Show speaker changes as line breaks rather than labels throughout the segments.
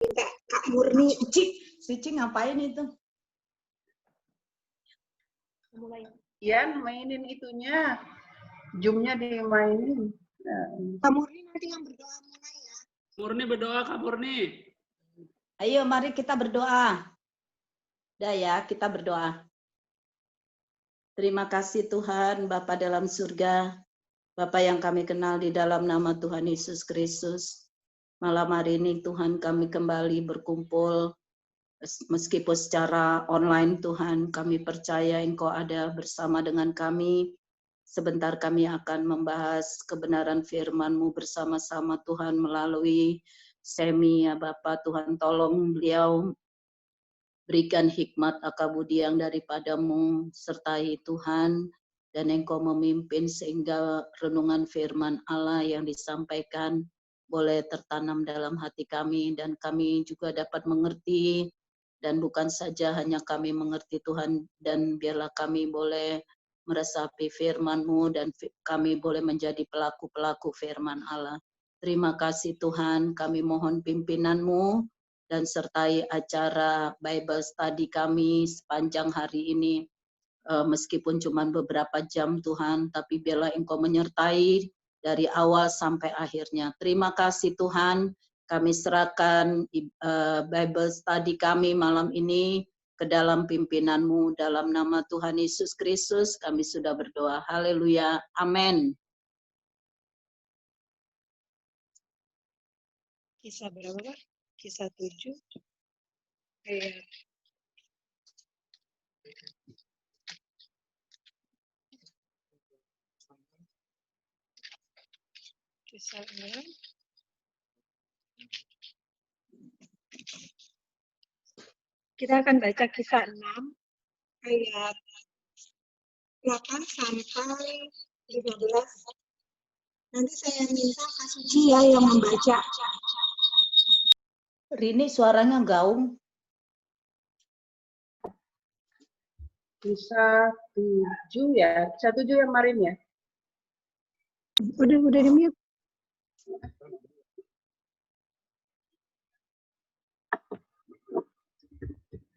minta Kak Murni.
Cici ngapain itu?
Mulai.
Ya, mainin itunya. Zoom-nya dimainin.
Kak Murni nanti yang berdoa mulai ya.
Murni berdoa, Kak Murni.
Ayo mari kita berdoa. Udah ya, kita berdoa. Terima kasih Tuhan, Bapa dalam surga, Bapa yang kami kenal di dalam nama Tuhan Yesus Kristus. Malam hari ini Tuhan kami kembali berkumpul, meskipun secara online Tuhan, kami percaya Engkau ada bersama dengan kami. Sebentar kami akan membahas kebenaran firman-Mu bersama-sama Tuhan melalui Semi ya Bapa. Tuhan tolong beliau berikan hikmat akabudi yang daripadamu, sertai Tuhan, dan Engkau memimpin sehingga renungan firman Allah yang disampaikan boleh tertanam dalam hati kami, dan kami juga dapat mengerti, dan bukan saja hanya kami mengerti Tuhan, dan biarlah kami boleh meresapi firman-Mu, dan kami boleh menjadi pelaku-pelaku firman Allah. Terima kasih Tuhan, kami mohon pimpinan-Mu, dan sertai acara Bible Study kami sepanjang hari ini. Meskipun cuma beberapa jam Tuhan, tapi biarlah Engkau menyertai dari awal sampai akhirnya. Terima kasih Tuhan, kami serahkan Bible Study kami malam ini ke dalam pimpinan-Mu. Dalam nama Tuhan Yesus Kristus kami sudah berdoa. Haleluya. Amin.
Kisah berapa? Kisah 7 ayat kisah 6. Kita akan baca kisah 6 ayat 8 sampai 15. Nanti saya minta Kak Suci ya yang membaca.
Rini suaranya gaung.
Kisah 7 ya. Kisah 7 yang kemarin ya.
Udah di mute.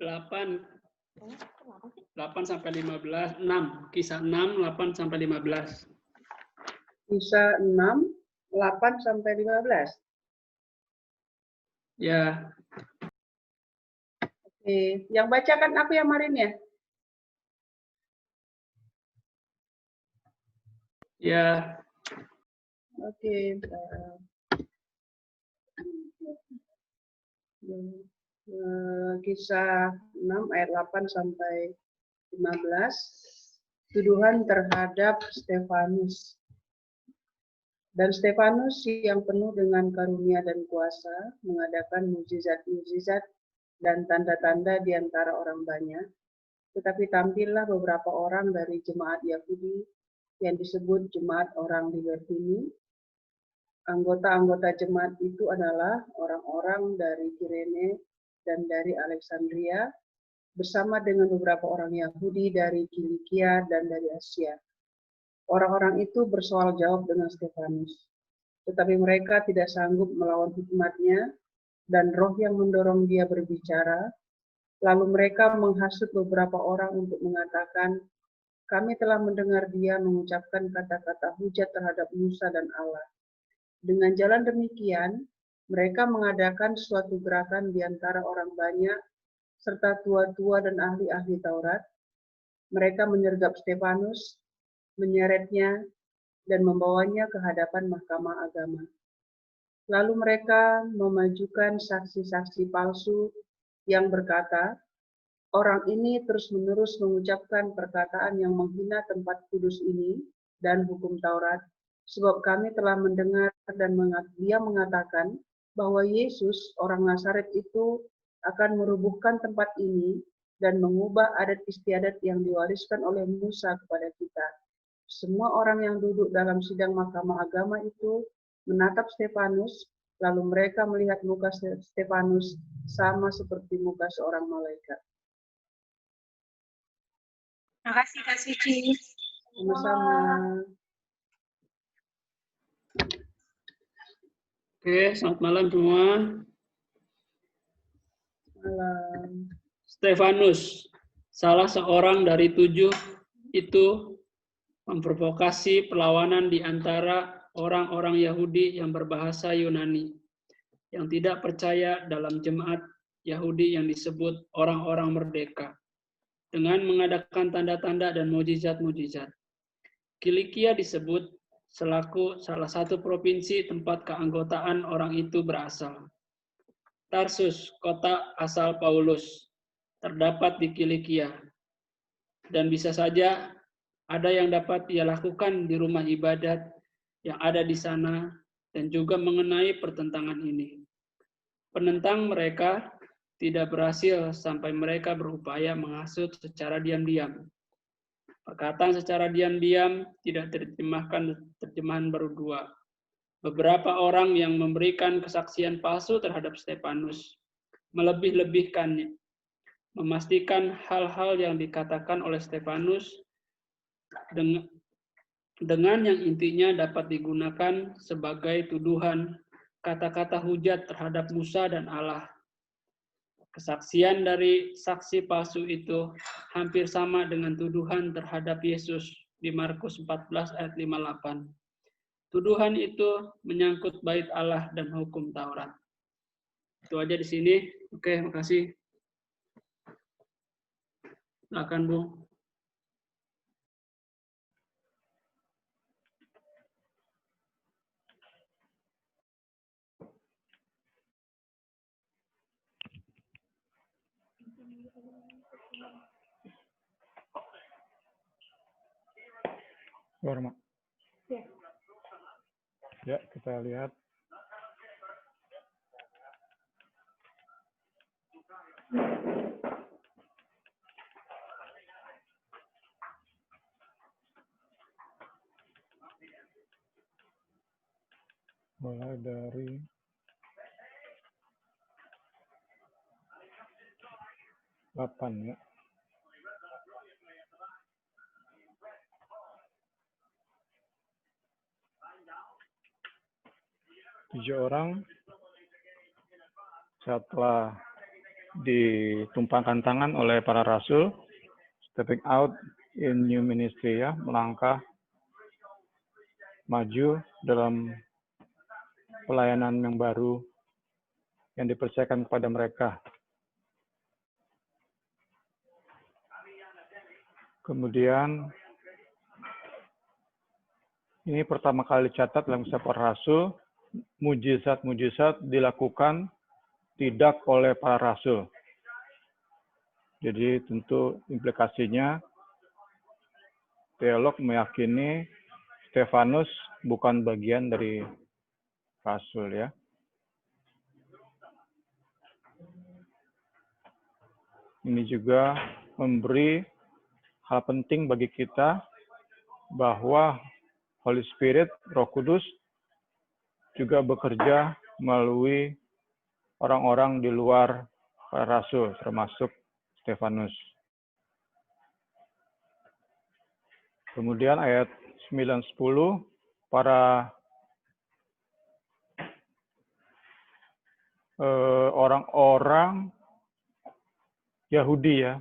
Delapan sampai 15, 6. Kisah 6, 8 sampai 15.
Kisah 6, 8 sampai 15.
Ya,
Oke, yang bacakan aku yang kemarin ya.
ya.
Oke. Kisah 6 ayat 8 sampai 15. Tuduhan terhadap Stefanus. Dan Stefanus yang penuh dengan karunia dan kuasa mengadakan mukjizat-mukjizat dan tanda-tanda di antara orang banyak. Tetapi tampillah beberapa orang dari jemaat Yahudi yang disebut jemaat orang Libertini. Anggota-anggota jemaat itu adalah orang-orang dari Kirene dan dari Alexandria, bersama dengan beberapa orang Yahudi dari Kilikia dan dari Asia. Orang-orang itu bersoal jawab dengan Stefanus, tetapi mereka tidak sanggup melawan hikmatnya dan roh yang mendorong dia berbicara. Lalu mereka menghasut beberapa orang untuk mengatakan, kami telah mendengar dia mengucapkan kata-kata hujat terhadap Musa dan Allah. Dengan jalan demikian, mereka mengadakan suatu gerakan di antara orang banyak, serta tua-tua dan ahli-ahli Taurat. Mereka menyergap Stefanus, menyeretnya, dan membawanya ke hadapan mahkamah agama. Lalu mereka memajukan saksi-saksi palsu yang berkata, orang ini terus-menerus mengucapkan perkataan yang menghina tempat kudus ini dan hukum Taurat, sebab kami telah mendengar dan dia mengatakan bahwa Yesus, orang Nazaret itu, akan merubuhkan tempat ini dan mengubah adat istiadat yang diwariskan oleh Musa kepada kita. Semua orang yang duduk dalam sidang mahkamah agama itu menatap Stefanus, lalu mereka melihat muka Stefanus sama seperti muka seorang malaikat.
Terima kasih Kak Suci.
Sama-sama.
Oke, selamat malam semua.
Malam.
Stefanus, salah seorang dari 7 itu memprovokasi perlawanan di antara orang-orang Yahudi yang berbahasa Yunani, yang tidak percaya dalam jemaat Yahudi yang disebut orang-orang merdeka, dengan mengadakan tanda-tanda dan mujizat-mujizat. Kilikia disebut selaku salah satu provinsi tempat keanggotaan orang itu berasal. Tarsus, kota asal Paulus, terdapat di Kilikia. Dan bisa saja ada yang dapat ia lakukan di rumah ibadat yang ada di sana dan juga mengenai pertentangan ini. Penentang mereka tidak berhasil sampai mereka berupaya menghasut secara diam-diam. Perkataan secara diam-diam tidak diterjemahkan terjemahan baru 2. Beberapa orang yang memberikan kesaksian palsu terhadap Stefanus melebih-lebihkannya, memastikan hal-hal yang dikatakan oleh Stefanus dengan yang intinya dapat digunakan sebagai tuduhan kata-kata hujat terhadap Musa dan Allah. Kesaksian dari saksi palsu itu hampir sama dengan tuduhan terhadap Yesus di Markus 14 ayat 58. Tuduhan itu menyangkut bait Allah dan hukum Taurat. Itu aja di sini. Oke, makasih. Silakan, Bu.
Warma. Ya, kita lihat. Mulai dari ya. Tujuh orang setelah ditumpangkan tangan oleh para rasul, stepping out in new ministry ya, melangkah maju dalam pelayanan yang baru yang dipercayakan kepada mereka. Kemudian ini pertama kali dicatat dalam kisah para rasul, mujizat-mujizat dilakukan tidak oleh para rasul. Jadi tentu implikasinya teolog meyakini Stefanus bukan bagian dari rasul ya. Ini juga memberi hal penting bagi kita bahwa Holy Spirit, Roh Kudus juga bekerja melalui orang-orang di luar para rasul, termasuk Stefanus. Kemudian ayat 9-10, para orang-orang Yahudi ya.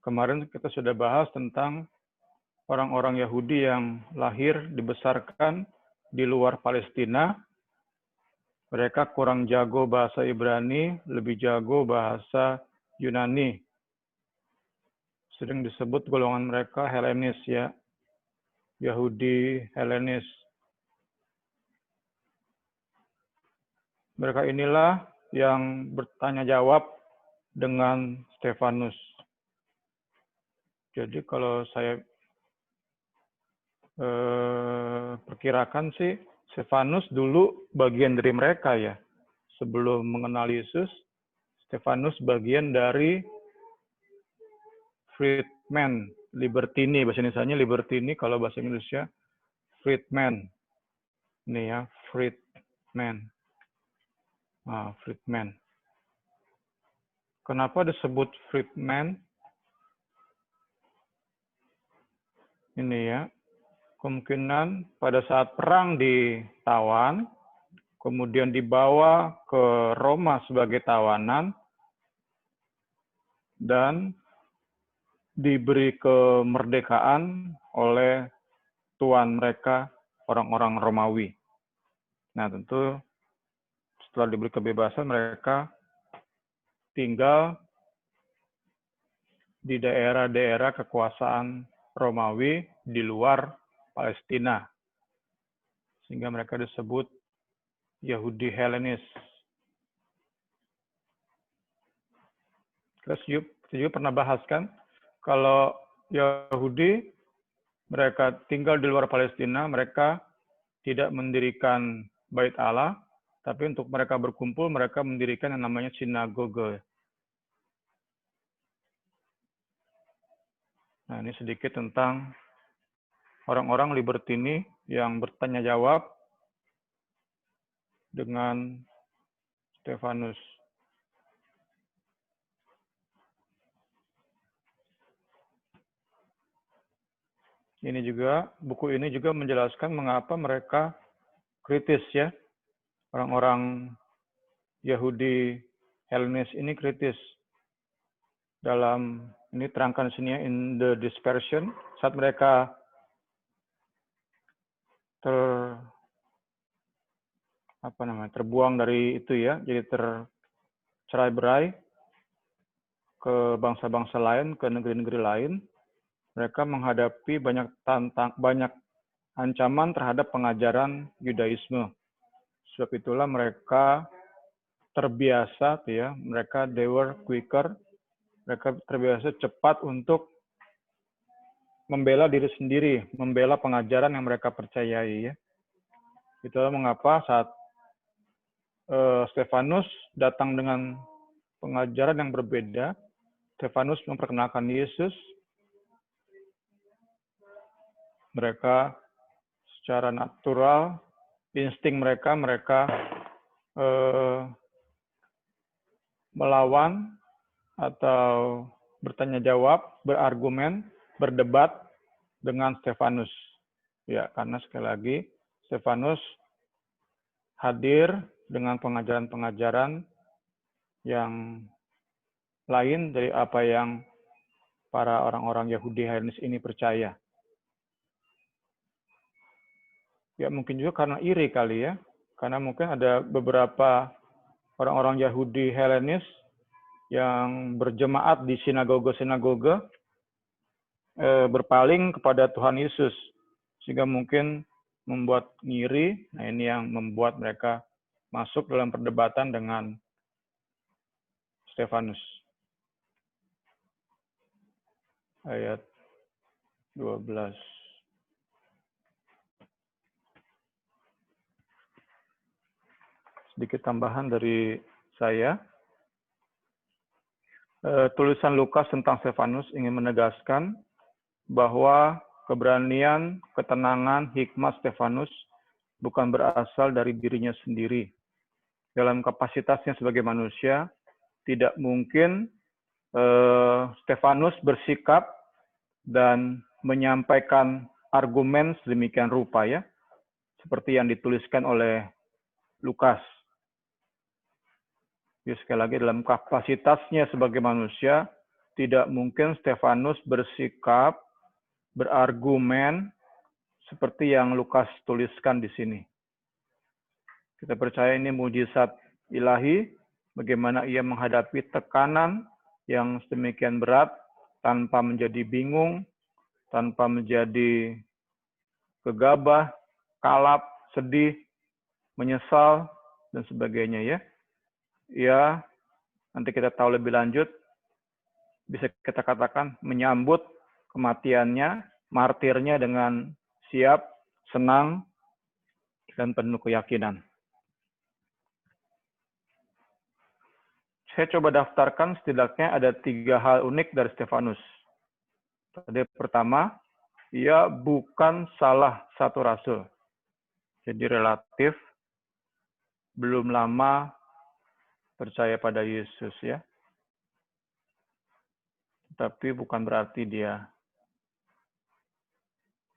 Kemarin kita sudah bahas tentang orang-orang Yahudi yang lahir, dibesarkan di luar Palestina. Mereka kurang jago bahasa Ibrani, lebih jago bahasa Yunani. Sering disebut golongan mereka Helenis ya. Yahudi Helenis. Mereka inilah yang bertanya jawab dengan Stefanus. Jadi kalau saya perkirakan sih Stefanus dulu bagian dari mereka ya. Sebelum mengenal Yesus, Stefanus bagian dari freedman, libertini, bahasa Indonesianya libertini, kalau bahasa Indonesia freedman. Ini ya, freedman. Nah, freedman. Kenapa disebut freedman? Ini ya, kemungkinan pada saat perang ditawan, kemudian dibawa ke Roma sebagai tawanan, dan diberi kemerdekaan oleh tuan mereka, orang-orang Romawi. Nah, tentu setelah diberi kebebasan, mereka tinggal di daerah-daerah kekuasaan Romawi di luar Palestina. Sehingga mereka disebut Yahudi Helenis. Terus juga pernah bahas kan, kalau Yahudi mereka tinggal di luar Palestina, mereka tidak mendirikan Bait Allah, tapi untuk mereka berkumpul, mereka mendirikan yang namanya sinagoge. Nah, ini sedikit tentang orang-orang Libertini yang bertanya jawab dengan Stefanus. Ini juga, buku ini juga menjelaskan mengapa mereka kritis ya. Orang-orang Yahudi Helenis ini kritis. Dalam, ini terangkan sini ya, in the dispersion, saat mereka terbuang dari itu ya, jadi tercerai-berai ke bangsa-bangsa lain, ke negeri-negeri lain, mereka menghadapi banyak ancaman terhadap pengajaran Yudaisme. Sebab itulah mereka terbiasa, ya, mereka they were quicker, mereka terbiasa cepat untuk membela diri sendiri, membela pengajaran yang mereka percayai. Ya. Itulah mengapa saat Stefanus datang dengan pengajaran yang berbeda, Stefanus memperkenalkan Yesus, mereka secara natural, insting mereka melawan atau bertanya jawab, berargumen, berdebat dengan Stefanus. Ya, karena sekali lagi Stefanus hadir dengan pengajaran-pengajaran yang lain dari apa yang para orang-orang Yahudi Helenis ini percaya. Ya mungkin juga karena iri kali ya, karena mungkin ada beberapa orang-orang Yahudi Helenis yang berjemaat di sinagoge-sinagoge berpaling kepada Tuhan Yesus, sehingga mungkin membuat ngiri. Nah ini yang membuat mereka masuk dalam perdebatan dengan Stefanus. Ayat 12. Sedikit tambahan dari saya. Tulisan Lukas tentang Stefanus ingin menegaskan bahwa keberanian, ketenangan, hikmat Stefanus bukan berasal dari dirinya sendiri. Dalam kapasitasnya sebagai manusia, tidak mungkin Stefanus bersikap dan menyampaikan argumen sedemikian rupa ya, seperti yang dituliskan oleh Lukas. Jadi sekali lagi dalam kapasitasnya sebagai manusia, tidak mungkin Stefanus bersikap, berargumen seperti yang Lukas tuliskan di sini. Kita percaya ini mujizat ilahi, bagaimana ia menghadapi tekanan yang sedemikian berat tanpa menjadi bingung, tanpa menjadi gegabah, kalap, sedih, menyesal, dan sebagainya ya. Ya, nanti kita tahu lebih lanjut, bisa kita katakan menyambut kematiannya, martirnya dengan siap, senang, dan penuh keyakinan. Saya coba daftarkan setidaknya ada 3 hal unik dari Stefanus. Tadi pertama, ia bukan salah satu rasul. Jadi relatif belum lama percaya pada Yesus ya. Tapi bukan berarti dia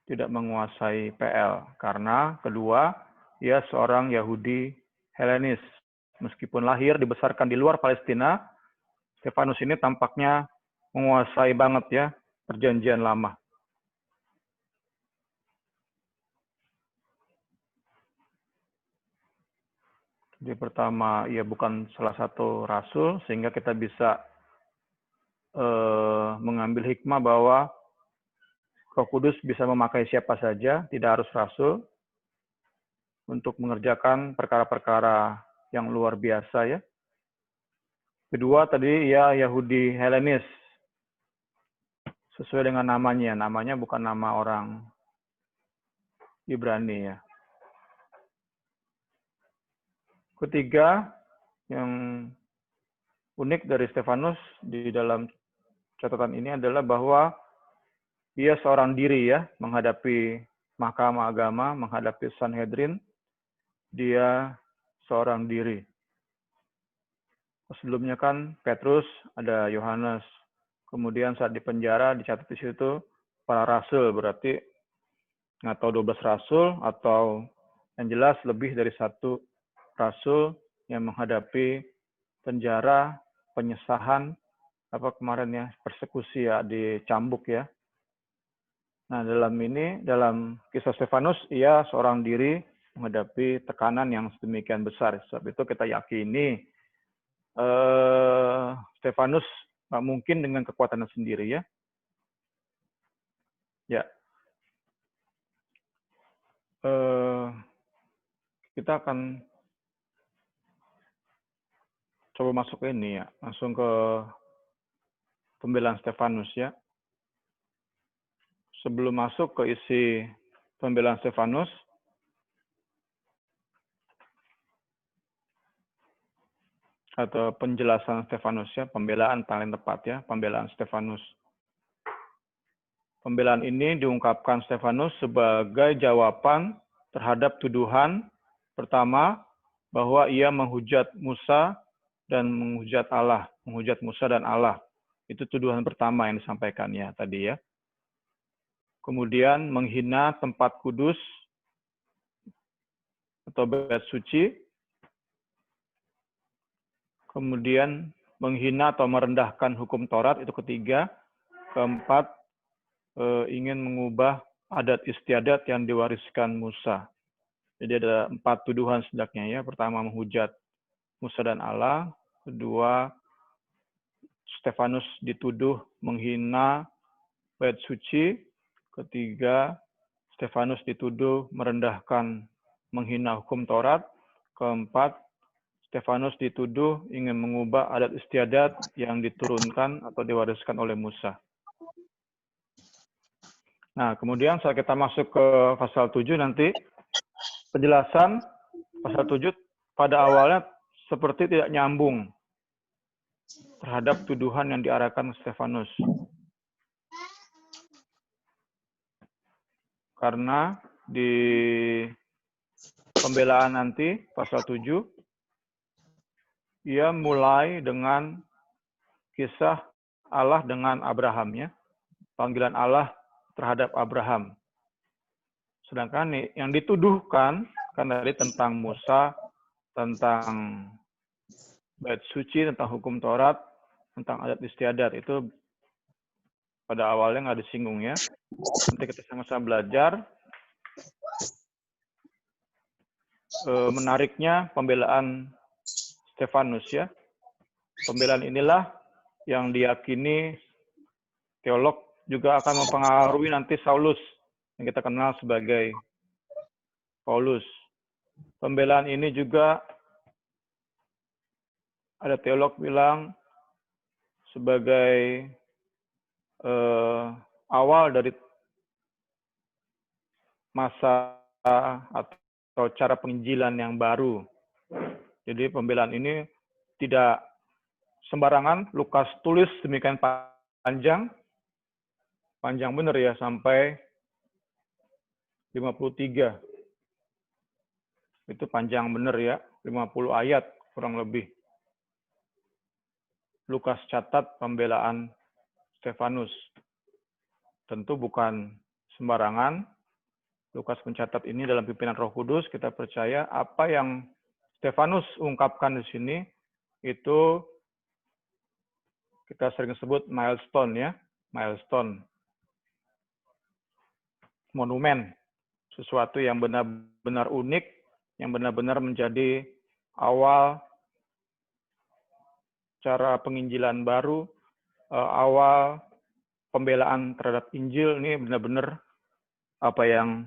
tidak menguasai PL. Karena kedua, ia seorang Yahudi Helenis. Meskipun lahir dibesarkan di luar Palestina, Stefanus ini tampaknya menguasai banget ya Perjanjian Lama. Jadi pertama, ia bukan salah satu rasul, sehingga kita bisa mengambil hikmah bahwa Roh Kudus bisa memakai siapa saja, tidak harus rasul, untuk mengerjakan perkara-perkara yang luar biasa ya. Kedua tadi ia Yahudi Helenis, sesuai dengan namanya. Namanya bukan nama orang Ibrani ya. Ketiga, yang unik dari Stefanus di dalam catatan ini adalah bahwa ia seorang diri ya, menghadapi Mahkamah Agama, menghadapi Sanhedrin, dia seorang diri. Sebelumnya kan Petrus, ada Yohanes, kemudian saat di penjara dicatat di situ para rasul, berarti nggak tahu 12 rasul atau yang jelas lebih dari satu rasul yang menghadapi penjara, penyesahan, apa kemarin ya, persekusi ya, dicambuk ya. Nah, dalam kisah Stefanus, ia seorang diri menghadapi tekanan yang sedemikian besar. Sebab itu kita yakini Stefanus nggak mungkin dengan kekuatannya sendiri ya. Ya. Kita akan coba masuk ke ini ya, langsung ke pembelaan Stefanus ya. Sebelum masuk ke isi pembelaan Stefanus, atau penjelasan Stefanus ya, pembelaan paling tepat ya, pembelaan Stefanus. Pembelaan ini diungkapkan Stefanus sebagai jawaban terhadap tuduhan pertama bahwa ia menghujat Musa dan menghujat Allah, menghujat Musa dan Allah. Itu tuduhan pertama yang disampaikannya tadi ya. Kemudian menghina tempat kudus atau bait suci. Kemudian menghina atau merendahkan hukum Taurat, itu ketiga. Keempat, ingin mengubah adat istiadat yang diwariskan Musa. Jadi ada 4 tuduhan setidaknya ya. Pertama, menghujat Musa dan Allah. Kedua, Stefanus dituduh menghina bait suci. Ketiga, Stefanus dituduh merendahkan, menghina hukum Taurat. Keempat, Stefanus dituduh ingin mengubah adat istiadat yang diturunkan atau diwariskan oleh Musa. Nah, kemudian saat kita masuk ke pasal 7 nanti, penjelasan pasal 7 pada awalnya seperti tidak nyambung terhadap tuduhan yang diarahkan Stefanus. Karena di pembelaan nanti, pasal 7, ia mulai dengan kisah Allah dengan Abraham ya. Panggilan Allah terhadap Abraham. Sedangkan yang dituduhkan kan dari tentang Musa, tentang bait suci, tentang hukum Taurat, tentang adat istiadat, itu pada awalnya nggak disinggung ya. Nanti kita sama-sama belajar. Menariknya pembelaan Stefanus ya. Pembelaan inilah yang diyakini teolog juga akan mempengaruhi nanti Saulus, yang kita kenal sebagai Paulus. Pembelaan ini juga ada teolog bilang sebagai awal dari masa atau cara penginjilan yang baru. Jadi pembelaan ini tidak sembarangan. Lukas tulis demikian panjang benar ya, sampai 53. Itu panjang benar ya, 50 ayat kurang lebih. Lukas catat pembelaan Stefanus. Tentu bukan sembarangan. Lukas mencatat ini dalam pimpinan Roh Kudus. Kita percaya apa yang Stefanus ungkapkan di sini itu kita sering sebut milestone ya, milestone. Monumen, sesuatu yang benar-benar unik, yang benar-benar menjadi awal cara penginjilan baru, awal pembelaan terhadap Injil. Ini benar-benar apa yang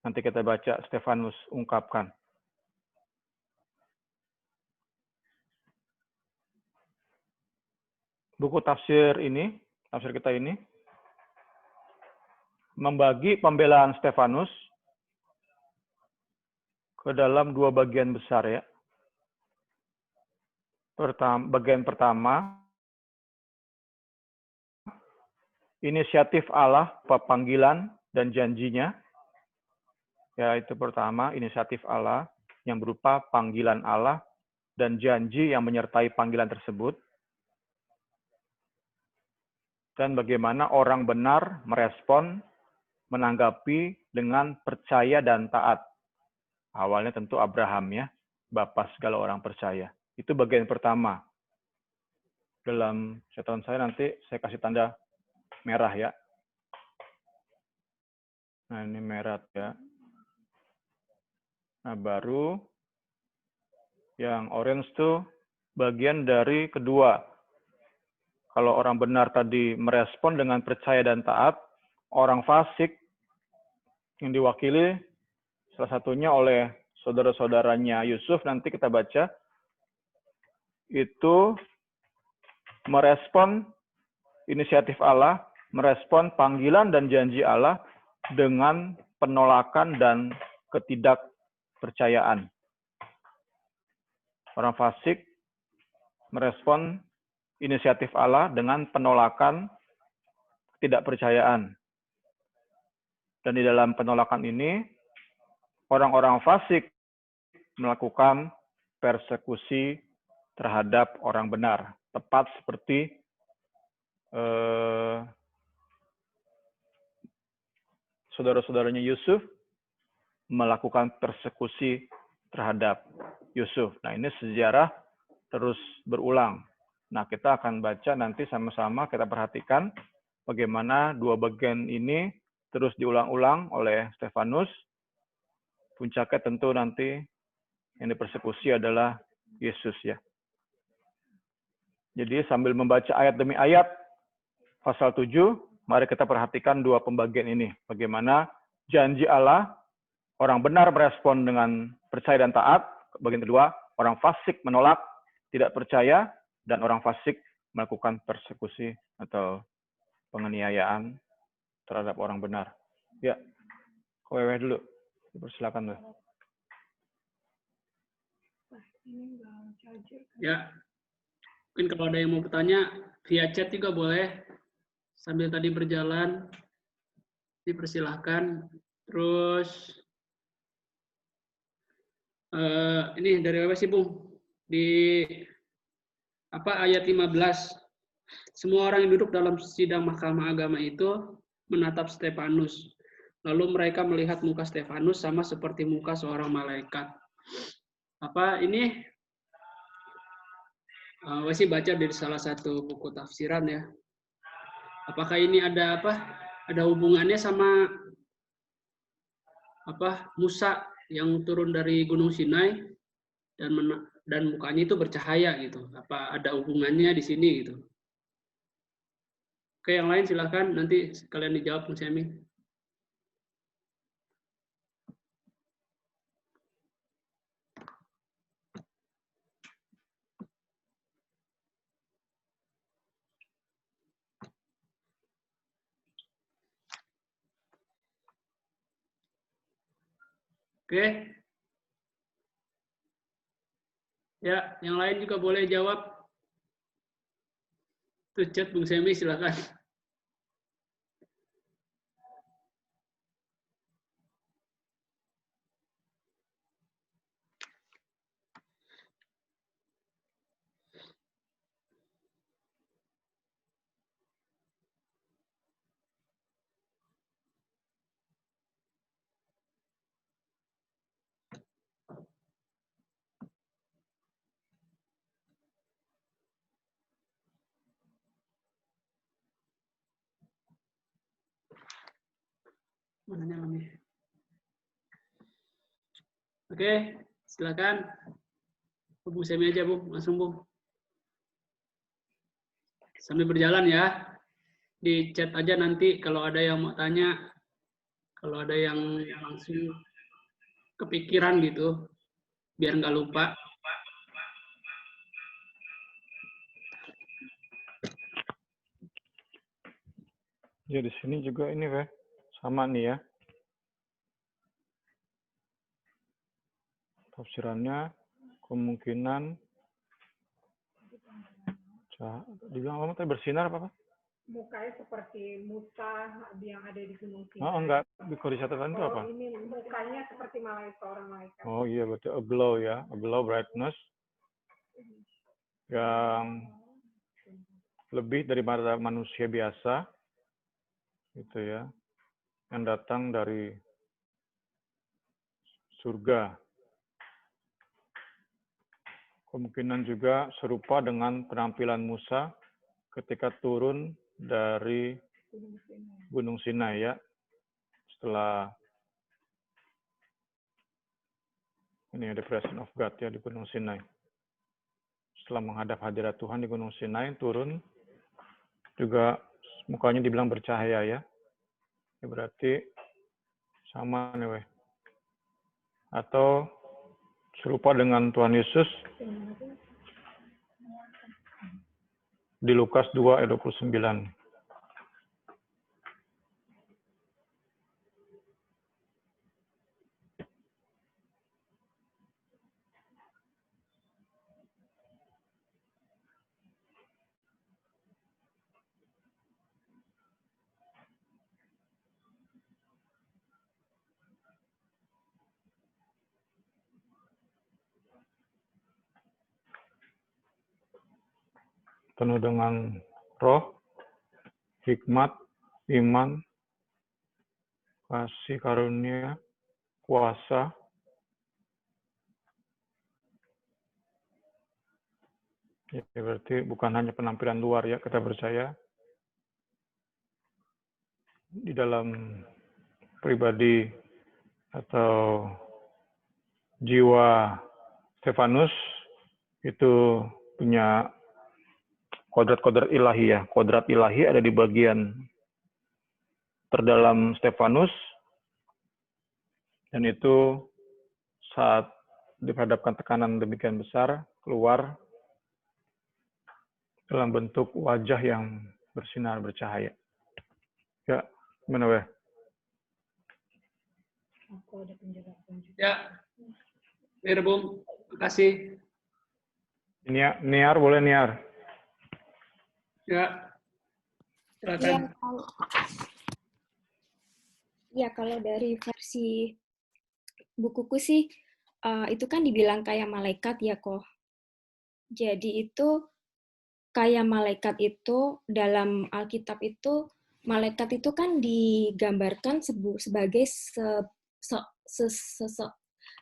nanti kita baca Stefanus ungkapkan. Buku tafsir ini, tafsir kita ini, membagi pembelaan Stefanus ke dalam dua bagian besar ya. Bagian pertama, inisiatif Allah, panggilan dan janjinya. Yaitu pertama, inisiatif Allah yang berupa panggilan Allah dan janji yang menyertai panggilan tersebut. Dan bagaimana orang benar merespon, menanggapi dengan percaya dan taat. Awalnya tentu Abraham ya, bapa segala orang percaya. Itu bagian pertama. Dalam catatan saya nanti saya kasih tanda merah ya. Nah ini merah ya. Nah baru yang orange tuh bagian dari kedua. Kalau orang benar tadi merespon dengan percaya dan taat, orang fasik yang diwakili salah satunya oleh saudara-saudaranya Yusuf, nanti kita baca, itu merespon inisiatif Allah, merespon panggilan dan janji Allah dengan penolakan dan ketidakpercayaan. Orang fasik merespon inisiatif Allah dengan penolakan, ketidakpercayaan. Dan di dalam penolakan ini, orang-orang fasik melakukan persekusi terhadap orang benar. Tepat seperti saudara-saudaranya Yusuf melakukan persekusi terhadap Yusuf. Nah ini sejarah terus berulang. Nah kita akan baca nanti sama-sama, kita perhatikan bagaimana dua bagian ini terus diulang-ulang oleh Stefanus. Puncaknya tentu nanti yang dipersekusi adalah Yesus ya. Jadi sambil membaca ayat demi ayat pasal 7, mari kita perhatikan dua pembagian ini. Bagaimana janji Allah, orang benar merespon dengan percaya dan taat. Bagian kedua, orang fasik menolak, tidak percaya, dan orang fasik melakukan persekusi atau penganiayaan terhadap orang benar. Ya, Wewe dulu. Persilakan.
Ya, mungkin kalau ada yang mau bertanya, via chat juga boleh. Sambil tadi berjalan, dipersilahkan. Terus, ini dari apa sih, Bung? Di ayat 15. Semua orang yang duduk dalam sidang mahkamah agama itu menatap Stefanus. Lalu mereka melihat muka Stefanus sama seperti muka seorang malaikat. Ini Wasi baca dari salah satu buku tafsiran ya. Apakah ini ada ada hubungannya sama Musa yang turun dari Gunung Sinai dan mukanya itu bercahaya gitu. Apa ada hubungannya di sini gitu? Oke, yang lain silakan nanti kalian dijawab, Bung Semi. Oke. Ya, yang lain juga boleh jawab. Tuh chat Bung Semi silakan. Mananya Mami? Oke, silakan. Bu Semi aja, Bu. Langsung, Bu. Sambil berjalan ya. Di chat aja nanti kalau ada yang mau tanya. Kalau ada yang langsung kepikiran gitu. Biar nggak lupa.
Ya di sini juga ini Weh, sama nih ya. Tafsirannya kemungkinan dibilang apa tadi bersinar apa?
Mukanya seperti Musa yang ada di Gunung Sinai.
Oh enggak, di catatan itu apa?
Ini mukanya seperti orang malaikat.
Oh iya betul, a glow ya, a glow brightness yang lebih daripada manusia biasa, gitu ya, yang datang dari surga. Kemungkinan juga serupa dengan penampilan Musa ketika turun dari Gunung Sinai ya, setelah ini the presence of God ya di Gunung Sinai. Setelah menghadap hadirat Tuhan di Gunung Sinai, turun juga mukanya dibilang bercahaya ya. Ya berarti sama nih weh. Atau serupa dengan Tuhan Yesus di Lukas 2 ayat 29. Penuh dengan roh, hikmat, iman, kasih karunia, kuasa. Ya, berarti bukan hanya penampilan luar ya, kita percaya di dalam pribadi atau jiwa Stefanus itu punya kodrat-kodrat ilahi ya. Kodrat ilahi ada di bagian terdalam Stefanus, dan itu saat dihadapkan tekanan demikian besar, keluar dalam bentuk wajah yang bersinar, bercahaya. Ya, gimana Weh?
Ya, biar Bung. Makasih.
Niar, boleh Niar?
Ya,
Iya,
silakan.
kalau dari versi bukuku sih, itu kan dibilang kayak malaikat ya kok. Jadi itu kayak malaikat itu dalam Alkitab itu, malaikat itu kan digambarkan sebagai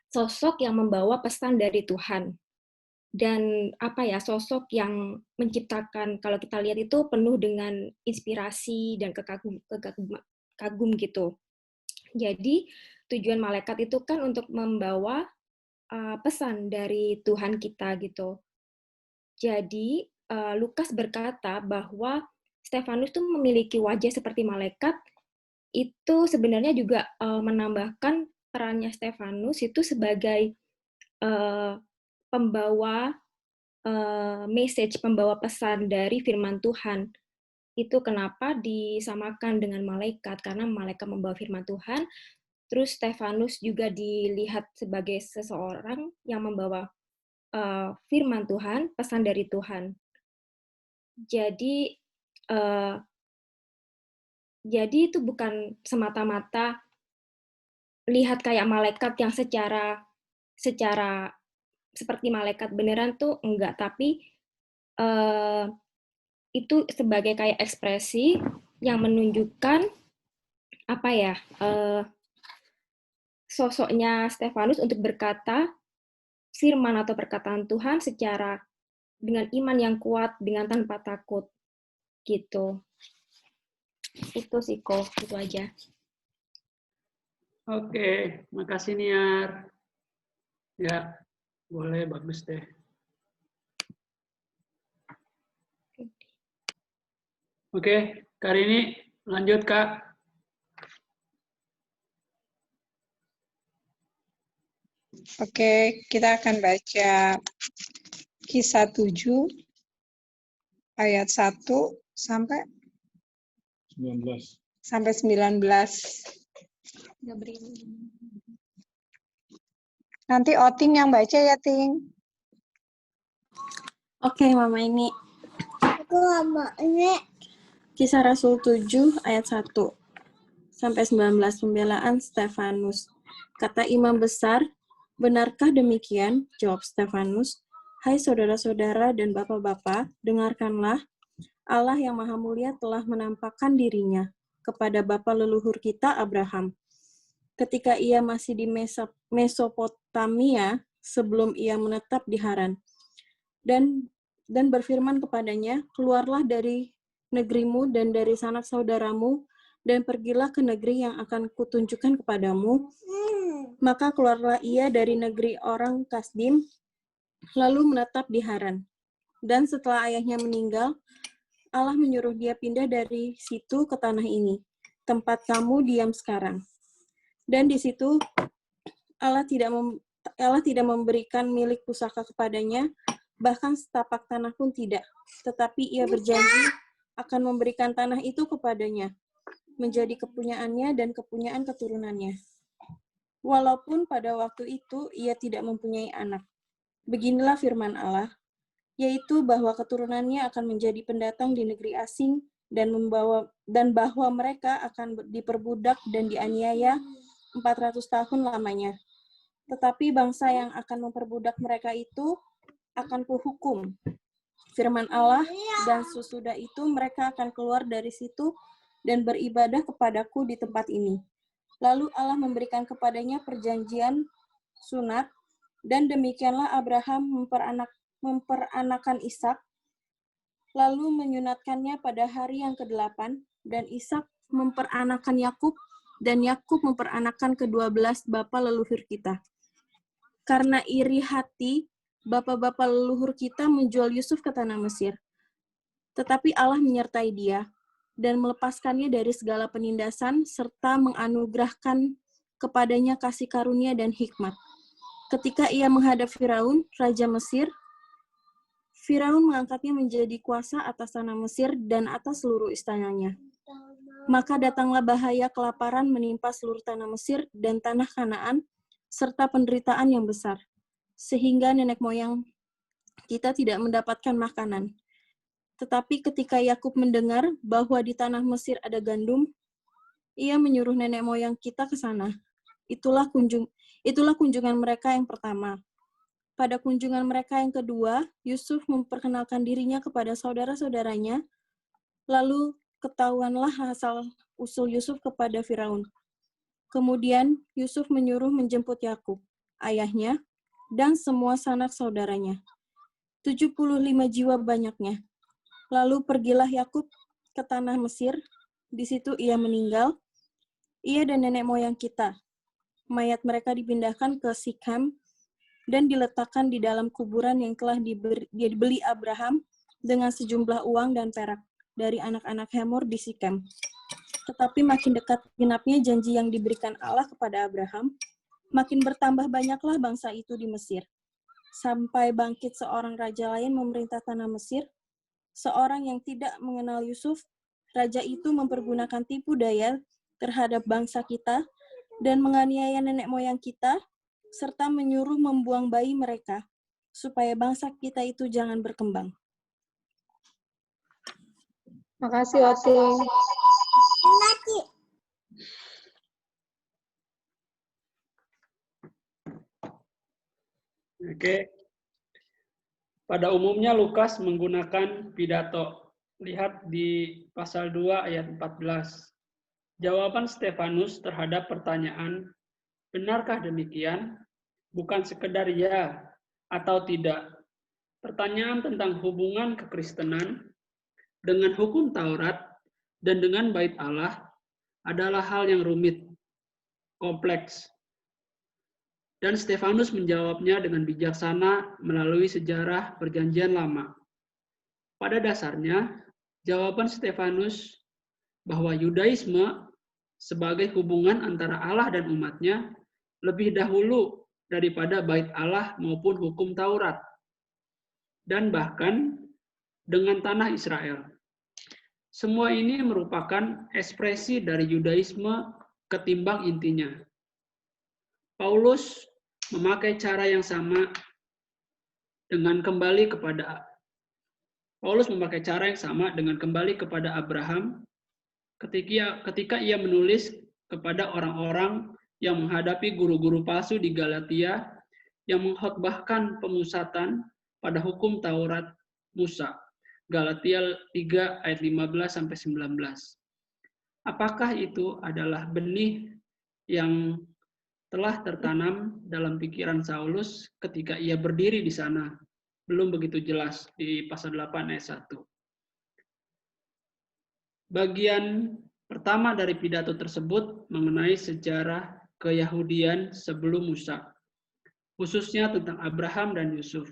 sosok yang membawa pesan dari Tuhan. Dan sosok yang menciptakan, kalau kita lihat itu penuh dengan inspirasi dan kagum gitu. Jadi tujuan malaikat itu kan untuk membawa pesan dari Tuhan kita gitu. Jadi Lukas berkata bahwa Stefanus tuh memiliki wajah seperti malaikat, itu sebenarnya juga menambahkan perannya Stefanus itu sebagai pembawa message, pembawa pesan dari firman Tuhan. Itu kenapa disamakan dengan malaikat, karena malaikat membawa firman Tuhan, terus Stefanus juga dilihat sebagai seseorang yang membawa firman Tuhan, pesan dari Tuhan. Jadi itu bukan semata-mata lihat kayak malaikat yang secara seperti malaikat beneran tuh enggak, tapi itu sebagai kayak ekspresi yang menunjukkan sosoknya Stefanus untuk berkata firman atau perkataan Tuhan secara dengan iman yang kuat, dengan tanpa takut gitu. Itu sih kok, itu aja.
Oke, makasih Niar. Ya, boleh, bagus deh. Oke, Karini lanjut Kak.
Oke, kita akan baca Kisah 7 ayat 1 sampai
19.
19. Nanti Oting yang baca ya, Ting.
Oke, Mama ini. Kisah Rasul 7 ayat 1 sampai 19, pembelaan Stefanus. Kata imam besar, benarkah demikian? Jawab Stefanus, hai saudara-saudara dan bapak-bapak, dengarkanlah, Allah yang maha mulia telah menampakkan dirinya kepada bapa leluhur kita Abraham. Ketika ia masih di Mesopotamia, sebelum ia menetap di Haran. Dan berfirman kepadanya, keluarlah dari negerimu dan dari sanak saudaramu, dan pergilah ke negeri yang akan kutunjukkan kepadamu. Maka keluarlah ia dari negeri orang Kasdim, lalu menetap di Haran. Dan setelah ayahnya meninggal, Allah menyuruh dia pindah dari situ ke tanah ini, tempat kamu diam sekarang. Dan di situ Allah tidak memberikan milik pusaka kepadanya, bahkan setapak tanah pun tidak. Tetapi ia berjanji akan memberikan tanah itu kepadanya, menjadi kepunyaannya dan kepunyaan keturunannya. Walaupun pada waktu itu ia tidak mempunyai anak. Beginilah firman Allah, yaitu bahwa keturunannya akan menjadi pendatang di negeri asing dan bahwa mereka akan diperbudak dan dianiaya 400 tahun lamanya. Tetapi bangsa yang akan memperbudak mereka itu akan kuhukum. Firman Allah, dan sesudah itu mereka akan keluar dari situ dan beribadah kepadaku di tempat ini. Lalu Allah memberikan kepadanya perjanjian sunat, dan demikianlah Abraham memperanakan Ishak, lalu menyunatkannya pada hari yang ke-8, dan Ishak memperanakan Yakub, dan Yakub memperanakan ke-12 bapa leluhur kita. Karena iri hati, bapa-bapa leluhur kita menjual Yusuf ke tanah Mesir. Tetapi Allah menyertai dia, dan melepaskannya dari segala penindasan, serta menganugerahkan kepadanya kasih karunia dan hikmat. Ketika ia menghadap Firaun, Raja Mesir, Firaun mengangkatnya menjadi kuasa atas tanah Mesir dan atas seluruh istananya. Maka datanglah bahaya kelaparan menimpa seluruh tanah Mesir dan tanah Kanaan, serta penderitaan yang besar, sehingga nenek moyang kita tidak mendapatkan makanan. Tetapi ketika Yakub mendengar bahwa di tanah Mesir ada gandum, ia menyuruh nenek moyang kita ke sana. Itulah kunjungan mereka yang pertama. Pada kunjungan mereka yang kedua, Yusuf memperkenalkan dirinya kepada saudara-saudaranya, lalu ketahuanlah asal-usul Yusuf kepada Firaun. Kemudian Yusuf menyuruh menjemput Yakub, ayahnya, dan semua sanak saudaranya. 75 jiwa banyaknya. Lalu pergilah Yakub ke tanah Mesir, di situ ia meninggal, ia dan nenek moyang kita. Mayat mereka dipindahkan ke Sikhem dan diletakkan di dalam kuburan yang telah dibeli Abraham dengan sejumlah uang dan perak dari anak-anak Hemor di Sikhem. Tetapi makin dekat genapnya janji yang diberikan Allah kepada Abraham, makin bertambah banyaklah bangsa itu di Mesir. Sampai bangkit seorang raja lain memerintah tanah Mesir, seorang yang tidak mengenal Yusuf, raja itu mempergunakan tipu daya terhadap bangsa kita dan menganiaya nenek moyang kita, serta menyuruh membuang bayi mereka, supaya bangsa kita itu jangan berkembang.
Makasih, Oting.
Oke. Pada umumnya Lukas menggunakan pidato. Lihat di pasal 2 ayat 14. Jawaban Stefanus terhadap pertanyaan, benarkah demikian? Bukan sekedar ya atau tidak. Pertanyaan tentang hubungan kekristenan dengan hukum Taurat dan dengan bait Allah adalah hal yang rumit. kompleks. Dan Stefanus menjawabnya dengan bijaksana melalui sejarah Perjanjian Lama. Pada dasarnya, jawaban Stefanus bahwa Yudaisme sebagai hubungan antara Allah dan umatnya lebih dahulu daripada bait Allah maupun hukum Taurat, dan bahkan dengan tanah Israel. Semua ini merupakan ekspresi dari Yudaisme ketimbang intinya. Paulus memakai cara yang sama dengan kembali kepada Abraham ketika ia menulis kepada orang-orang yang menghadapi guru-guru palsu di Galatia yang mengkhotbahkan pemusatan pada hukum Taurat Musa. Galatia 3 ayat 15-19. Apakah itu adalah benih yang telah tertanam dalam pikiran Saulus ketika ia berdiri di sana? Belum begitu jelas di pasal 8 ayat 1. Bagian pertama dari pidato tersebut mengenai sejarah keyahudian sebelum Musa, khususnya tentang Abraham dan Yusuf.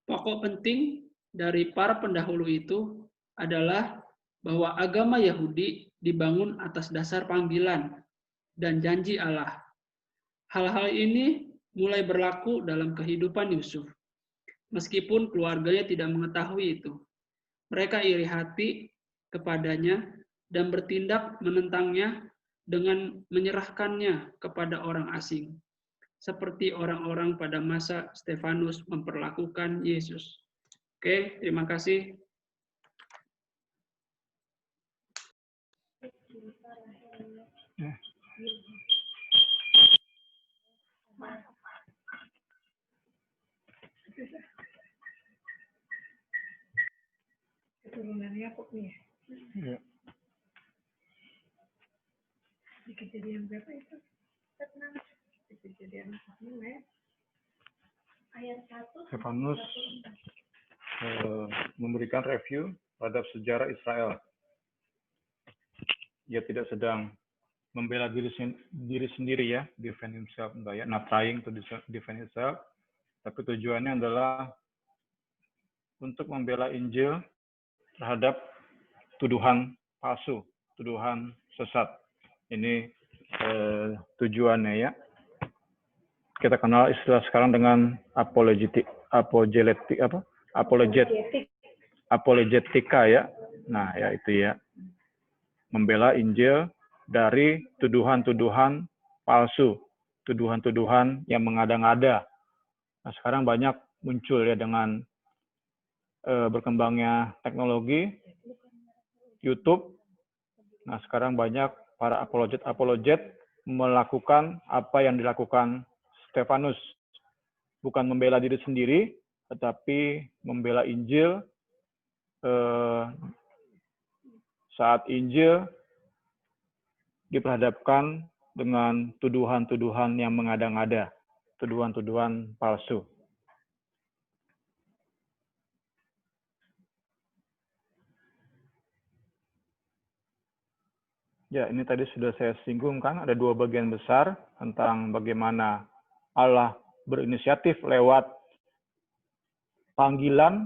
Pokok penting dari para pendahulu itu adalah bahwa agama Yahudi dibangun atas dasar panggilan dan janji Allah. Hal-hal ini mulai berlaku dalam kehidupan Yusuf. Meskipun keluarganya tidak mengetahui itu, mereka iri hati kepadanya dan bertindak menentangnya dengan menyerahkannya kepada orang asing, seperti orang-orang pada masa Stefanus memperlakukan Yesus. Oke, terima kasih.
Keturunan Yakub nih.
Ya.
Di Kejadian berapa itu? Di Kejadian 6 ya. Ayat 1.
Stefanus memberikan review terhadap sejarah Israel. Ia tidak sedang membela diri sendiri ya, defend himself, enggak ya, not trying to defend himself, tapi tujuannya adalah untuk membela Injil terhadap tuduhan palsu, tuduhan sesat. Ini tujuannya ya. Kita kenal istilah sekarang dengan apologetika ya. Nah, ya itu ya. Membela Injil dari tuduhan-tuduhan palsu, tuduhan-tuduhan yang mengada-ngada. Nah, sekarang banyak muncul ya dengan berkembangnya teknologi, YouTube. Nah, sekarang banyak para apologet melakukan apa yang dilakukan Stefanus. Bukan membela diri sendiri, tetapi membela Injil saat Injil diperhadapkan dengan tuduhan-tuduhan yang mengada-ngada, tuduhan-tuduhan palsu. Ya, ini tadi sudah saya singgung kan, ada dua bagian besar tentang bagaimana Allah berinisiatif lewat panggilan,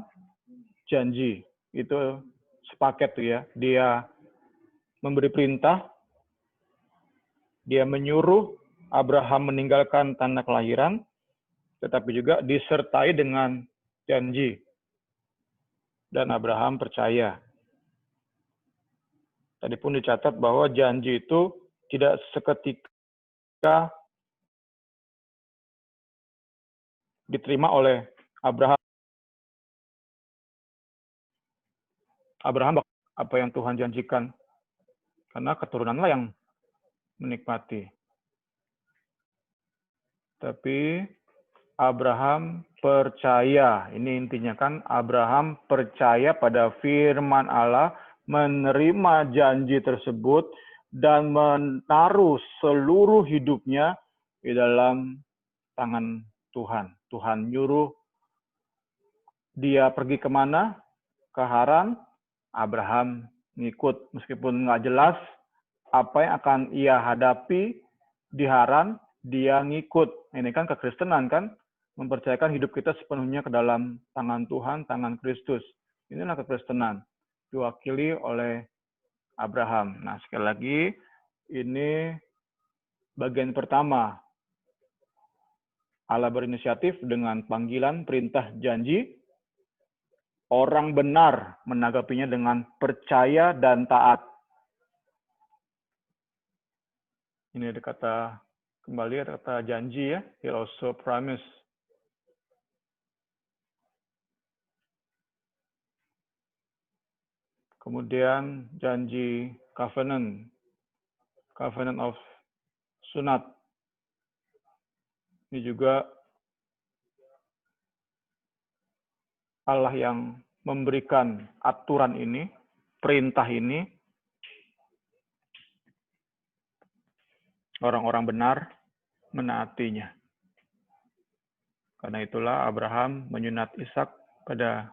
janji. Itu sepaket tuh ya. Dia memberi perintah, dia menyuruh Abraham meninggalkan tanah kelahiran, tetapi juga disertai dengan janji. Dan Abraham percaya. Tadi pun dicatat bahwa janji itu tidak seketika diterima oleh Abraham. Abraham apa yang Tuhan janjikan. Karena keturunanlah yang menikmati. Tapi Abraham percaya. Ini intinya kan, Abraham percaya pada firman Allah, menerima janji tersebut, dan menaruh seluruh hidupnya di dalam tangan Tuhan. Tuhan nyuruh dia pergi kemana? Ke Haran. Abraham ngikut, meskipun nggak jelas apa yang akan ia hadapi, di Haran, dia ngikut. Ini kan kekristenan kan, mempercayakan hidup kita sepenuhnya ke dalam tangan Tuhan, tangan Kristus. Inilah kekristenan, diwakili oleh Abraham. Nah, sekali lagi, ini bagian pertama. Allah berinisiatif dengan panggilan, perintah, janji. Orang benar menanggapinya dengan percaya dan taat. Ini ada kata, kembali ada kata janji ya. He also promise. Kemudian janji covenant. Covenant of sunat. Ini juga Allah yang memberikan aturan ini, perintah ini, orang-orang benar menaatinya. Karena itulah Abraham menyunat Ishak pada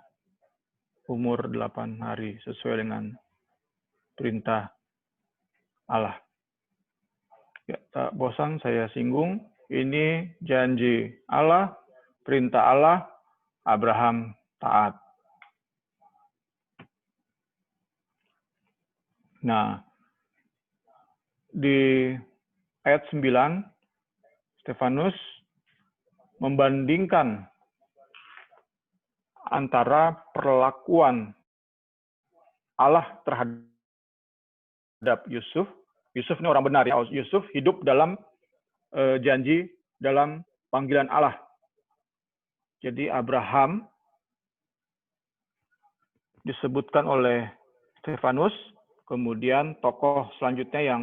umur 8 hari sesuai dengan perintah Allah. Ya, tak bosan saya singgung, ini janji Allah, perintah Allah, Abraham taat. Nah, di ayat 9, Stefanus membandingkan antara perlakuan Allah terhadap Yusuf. Yusuf ini orang benar ya. Yusuf hidup dalam janji, dalam panggilan Allah. Jadi Abraham disebutkan oleh Stefanus, kemudian tokoh selanjutnya yang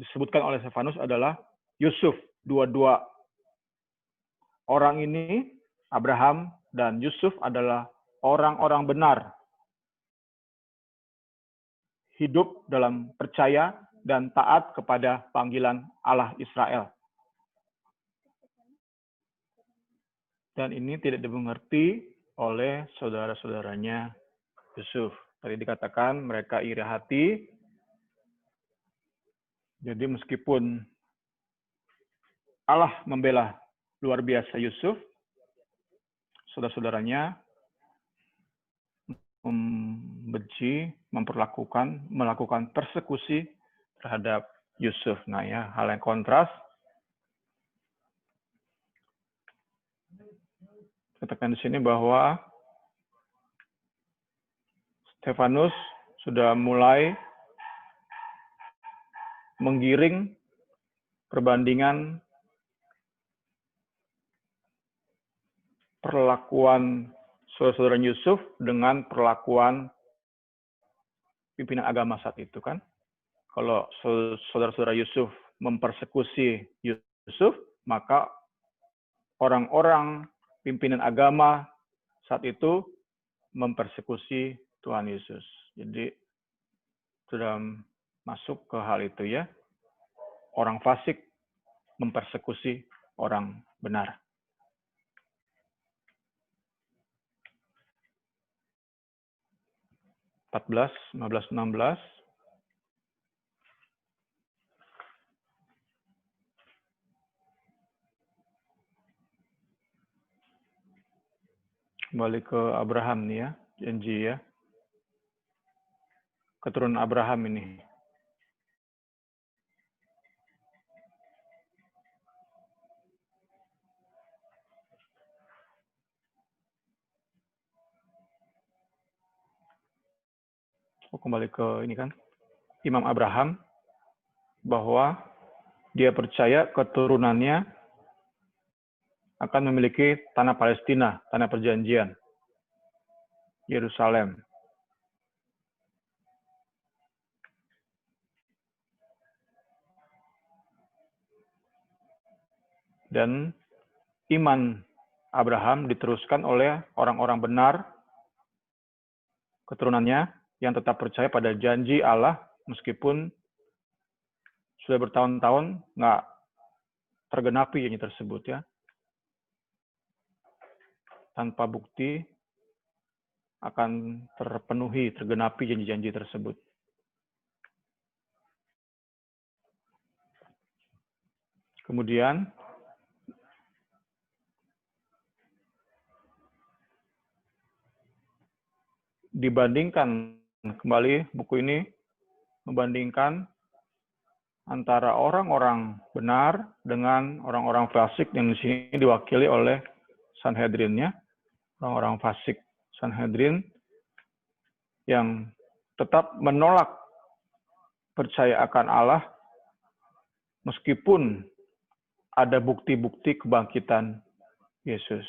disebutkan oleh Stefanus adalah Yusuf. Dua-dua orang ini, Abraham dan Yusuf, adalah orang-orang benar. Hidup dalam percaya dan taat kepada panggilan Allah Israel. Dan ini tidak dimengerti oleh saudara-saudaranya Yusuf. Tadi dikatakan mereka iri hati. Jadi meskipun Allah membela luar biasa Yusuf, saudara-saudaranya membenci, melakukan persekusi terhadap Yusuf. Nah ya, hal yang kontras. Katakan di sini bahwa Stefanus sudah mulai menggiring perbandingan perlakuan saudara-saudara Yusuf dengan perlakuan pimpinan agama saat itu kan. Kalau saudara-saudara Yusuf mempersekusi Yusuf, maka orang-orang pimpinan agama saat itu mempersekusi Tuhan Yesus. Jadi sudah masuk ke hal itu ya. Orang fasik mempersekusi orang benar. (14, 15, 16). Kembali ke Abraham nih ya, janji ya. Keturunan Abraham ini. Kembali ke ini kan, Imam Abraham, bahwa dia percaya keturunannya akan memiliki tanah Palestina, tanah perjanjian, Yerusalem. Dan iman Abraham diteruskan oleh orang-orang benar, keturunannya, yang tetap percaya pada janji Allah, meskipun sudah bertahun-tahun nggak tergenapi janji tersebut ya. Tanpa bukti akan terpenuhi, tergenapi janji-janji tersebut. Kemudian dibandingkan kembali buku ini membandingkan antara orang-orang benar dengan orang-orang fasik yang di sini diwakili oleh Sanhedrin, ya. Orang-orang fasik Sanhedrin yang tetap menolak percaya akan Allah meskipun ada bukti-bukti kebangkitan Yesus.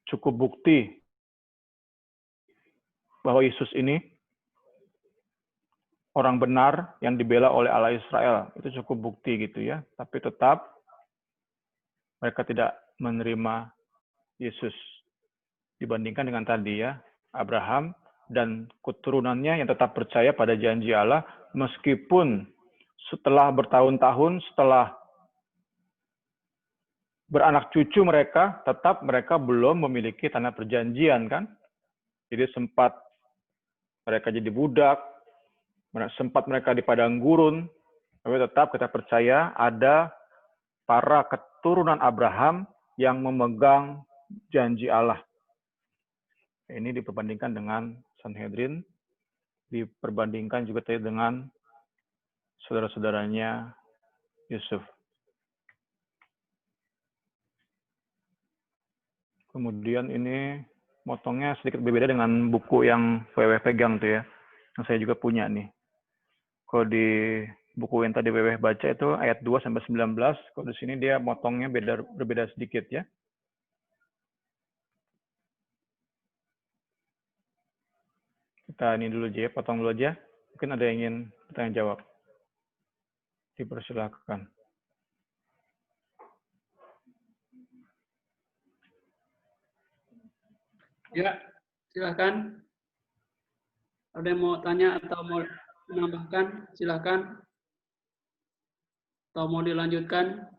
Cukup bukti bahwa Yesus ini orang benar yang dibela oleh Allah Israel. Itu cukup bukti gitu ya. Tapi tetap mereka tidak menerima Yesus. Dibandingkan dengan tadi ya, Abraham dan keturunannya yang tetap percaya pada janji Allah meskipun setelah bertahun-tahun, setelah beranak cucu mereka, tetap mereka belum memiliki tanah perjanjian kan. Jadi sempat mereka jadi budak, sempat mereka di padang gurun, tapi tetap kita percaya ada para keturunan Abraham yang memegang janji Allah. Ini diperbandingkan dengan Sanhedrin, diperbandingkan juga dengan saudara-saudaranya Yusuf. Kemudian ini motongnya sedikit berbeda dengan buku yang WW pegang tuh ya, yang saya juga punya nih. Kalau di buku yang tadi WW baca itu ayat 2-19, kalau di sini dia motongnya berbeda sedikit ya. Kita ini dulu aja ya, potong dulu aja. Mungkin ada yang ingin bertanya jawab. Dipersilakan.
Ya, silakan. Ada yang mau tanya atau mau menambahkan? Silakan. Atau mau dilanjutkan?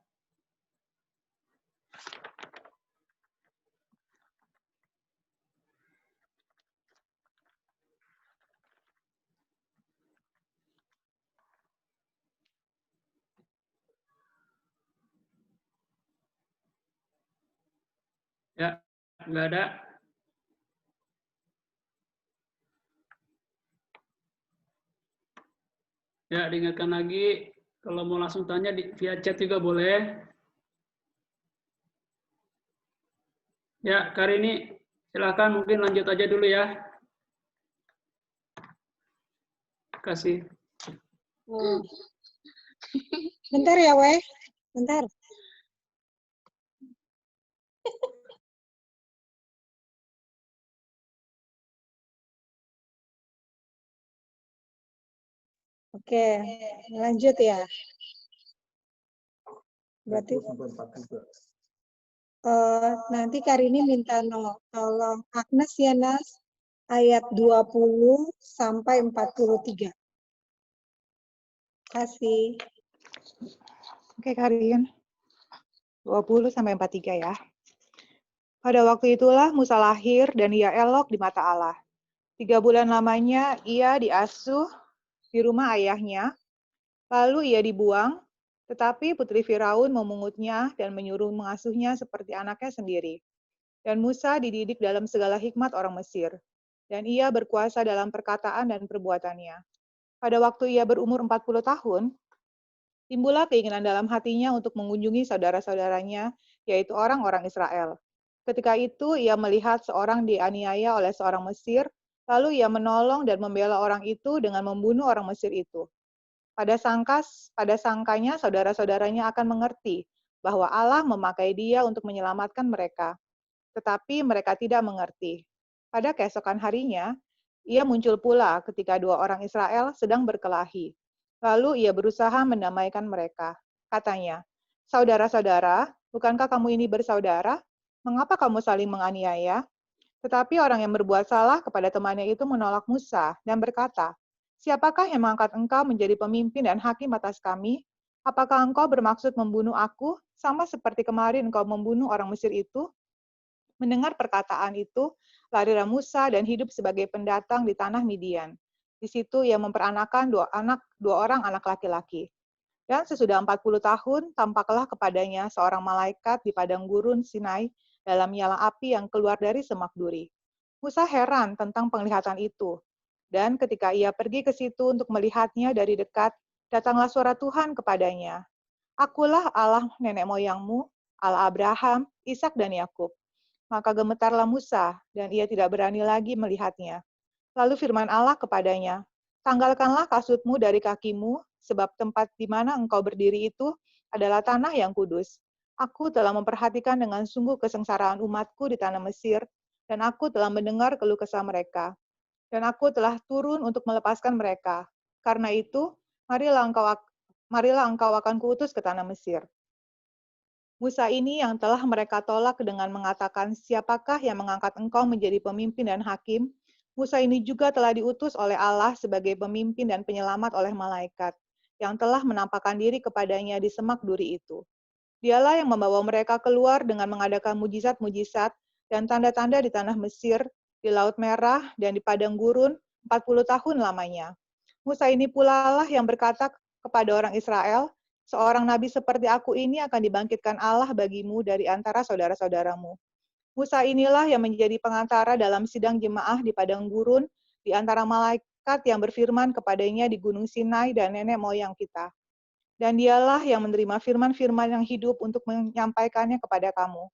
Ya, nggak ada. Ya, diingatkan lagi, kalau mau langsung tanya via chat juga boleh. Ya, Karini, silakan mungkin lanjut aja dulu ya. Kasih.
Bentar ya, Weh. Bentar. Oke, lanjut ya. Berarti nanti Karini minta tolong Agnes ya, Nas, ayat 20 sampai 43. Kasih.
Oke, Karin. 20 sampai 43 ya. Pada waktu itulah Musa lahir dan ia elok di mata Allah. 3 bulan lamanya ia diasuh di rumah ayahnya, lalu ia dibuang, tetapi putri Firaun memungutnya dan menyuruh mengasuhnya seperti anaknya sendiri. Dan Musa dididik dalam segala hikmat orang Mesir, dan ia berkuasa dalam perkataan dan perbuatannya. Pada waktu ia berumur 40 tahun, timbullah keinginan dalam hatinya untuk mengunjungi saudara-saudaranya, yaitu orang-orang Israel. Ketika itu ia melihat seorang dianiaya oleh seorang Mesir, lalu ia menolong dan membela orang itu dengan membunuh orang Mesir itu. Pada sangkanya saudara-saudaranya akan mengerti bahwa Allah memakai dia untuk menyelamatkan mereka. Tetapi mereka tidak mengerti. Pada keesokan harinya, ia muncul pula ketika 2 orang Israel sedang berkelahi. Lalu ia berusaha mendamaikan mereka. Katanya, "Saudara-saudara, bukankah kamu ini bersaudara? Mengapa kamu saling menganiaya?" Tetapi orang yang berbuat salah kepada temannya itu menolak Musa dan berkata, "Siapakah yang mengangkat engkau menjadi pemimpin dan hakim atas kami? Apakah engkau bermaksud membunuh aku, sama seperti kemarin engkau membunuh orang Mesir itu?" Mendengar perkataan itu, larilah Musa dan hidup sebagai pendatang di tanah Midian. Di situ ia memperanakan 2 orang anak laki-laki. Dan sesudah 40 tahun, tampaklah kepadanya seorang malaikat di padang gurun Sinai dalam nyala api yang keluar dari semak duri. Musa heran tentang penglihatan itu. Dan ketika ia pergi ke situ untuk melihatnya dari dekat, datanglah suara Tuhan kepadanya. Akulah Allah nenek moyangmu, Allah Abraham, Ishak dan Yakub. Maka gemetarlah Musa, dan ia tidak berani lagi melihatnya. Lalu firman Allah kepadanya, tanggalkanlah kasutmu dari kakimu, sebab tempat di mana engkau berdiri itu adalah tanah yang kudus. Aku telah memperhatikan dengan sungguh kesengsaraan umatku di tanah Mesir, dan aku telah mendengar keluh kesah mereka. Dan aku telah turun untuk melepaskan mereka. Karena itu, marilah engkau akan kuutus ke tanah Mesir. Musa ini yang telah mereka tolak dengan mengatakan, siapakah yang mengangkat engkau menjadi pemimpin dan hakim? Musa ini juga telah diutus oleh Allah sebagai pemimpin dan penyelamat oleh malaikat, yang telah menampakkan diri kepadanya di semak duri itu. Dialah yang membawa mereka keluar dengan mengadakan mujizat-mujizat dan tanda-tanda di tanah Mesir, di Laut Merah, dan di padang gurun 40 tahun lamanya. Musa ini pula lah yang berkata kepada orang Israel, seorang nabi seperti aku ini akan dibangkitkan Allah bagimu dari antara saudara-saudaramu. Musa inilah yang menjadi pengantara dalam sidang jemaah di padang gurun di antara malaikat yang berfirman kepadanya di gunung Sinai dan nenek moyang kita. Dan dialah yang menerima firman-firman yang hidup untuk menyampaikannya kepada kamu.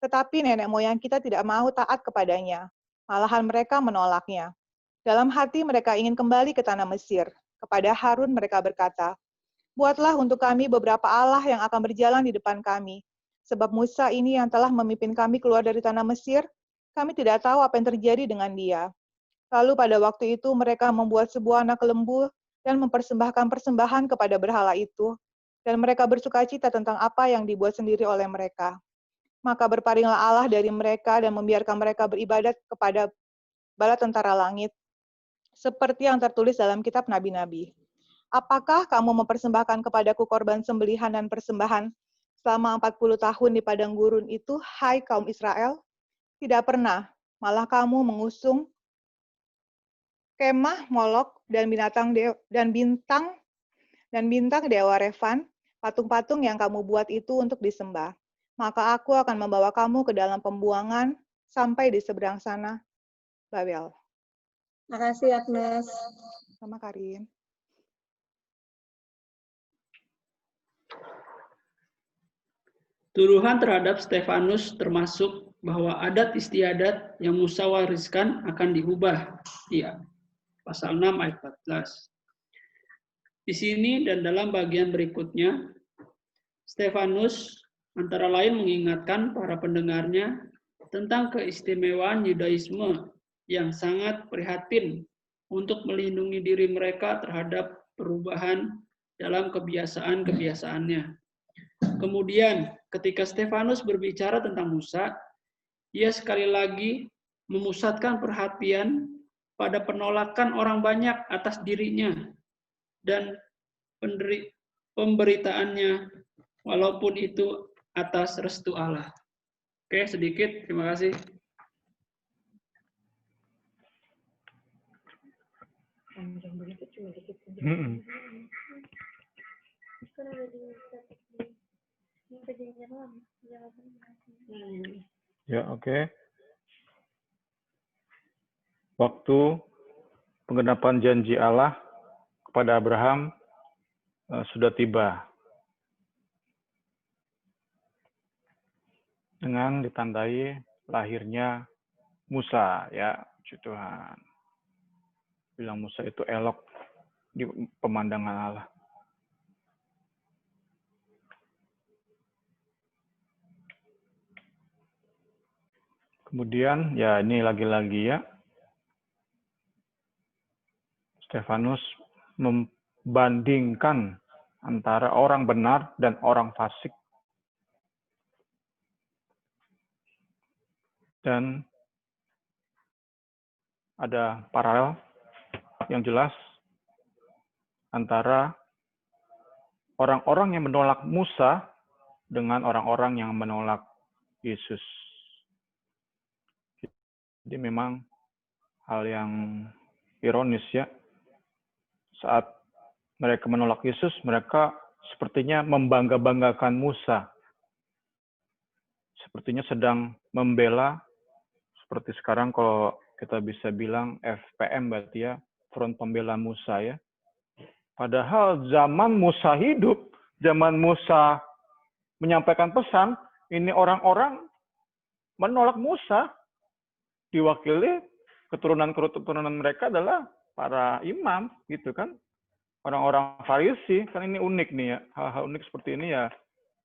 Tetapi nenek moyang kita tidak mau taat kepadanya. Malahan mereka menolaknya. Dalam hati mereka ingin kembali ke tanah Mesir. Kepada Harun mereka berkata, buatlah untuk kami beberapa Allah yang akan berjalan di depan kami. Sebab Musa ini yang telah memimpin kami keluar dari tanah Mesir, kami tidak tahu apa yang terjadi dengan dia. Lalu pada waktu itu mereka membuat sebuah anak lembu dan mempersembahkan persembahan kepada berhala itu, dan mereka bersukacita tentang apa yang dibuat sendiri oleh mereka. Maka berpalinglah Allah dari mereka dan membiarkan mereka beribadat kepada bala tentara langit, seperti yang tertulis dalam kitab nabi-nabi. Apakah kamu mempersembahkan kepadaku korban sembelihan dan persembahan selama 40 tahun di padang gurun itu, hai kaum Israel? Tidak pernah, malah kamu mengusung kemah Molok dan bintang dewa Revan, patung-patung yang kamu buat itu untuk disembah. Maka aku akan membawa kamu ke dalam pembuangan sampai di seberang sana, Babel.
Makasih Agnes.
Sama Karin.
Tuduhan terhadap Stefanus termasuk bahwa adat istiadat yang Musa wariskan akan diubah. Iya. Pasal 6 ayat 14. Di sini dan dalam bagian berikutnya, Stefanus antara lain mengingatkan para pendengarnya tentang keistimewaan Yudaisme yang sangat prihatin untuk melindungi diri mereka terhadap perubahan dalam kebiasaan-kebiasaannya. Kemudian, ketika Stefanus berbicara tentang Musa, ia sekali lagi memusatkan perhatian pada penolakan orang banyak atas dirinya dan pemberitaannya, walaupun itu atas restu Allah. Oke, sedikit. Terima kasih.
Ya, oke. Waktu penggenapan janji Allah kepada Abraham sudah tiba. Dengan ditandai lahirnya Musa, ya, puji Tuhan. Bilang Musa itu elok di pemandangan Allah. Kemudian, ya ini lagi-lagi ya, Stefanus membandingkan antara orang benar dan orang fasik. Dan ada paralel yang jelas antara orang-orang yang menolak Musa dengan orang-orang yang menolak Yesus. Jadi memang hal yang ironis ya. Saat mereka menolak Yesus, mereka sepertinya membangga-banggakan Musa. Sepertinya sedang membela, seperti sekarang kalau kita bisa bilang FPM berarti ya, Front Pembela Musa ya. Padahal zaman Musa hidup, zaman Musa menyampaikan pesan, ini orang-orang menolak Musa. Diwakili keturunan mereka adalah para imam, gitu kan. Orang-orang Farisi, kan ini unik nih ya. Hal-hal unik seperti ini ya,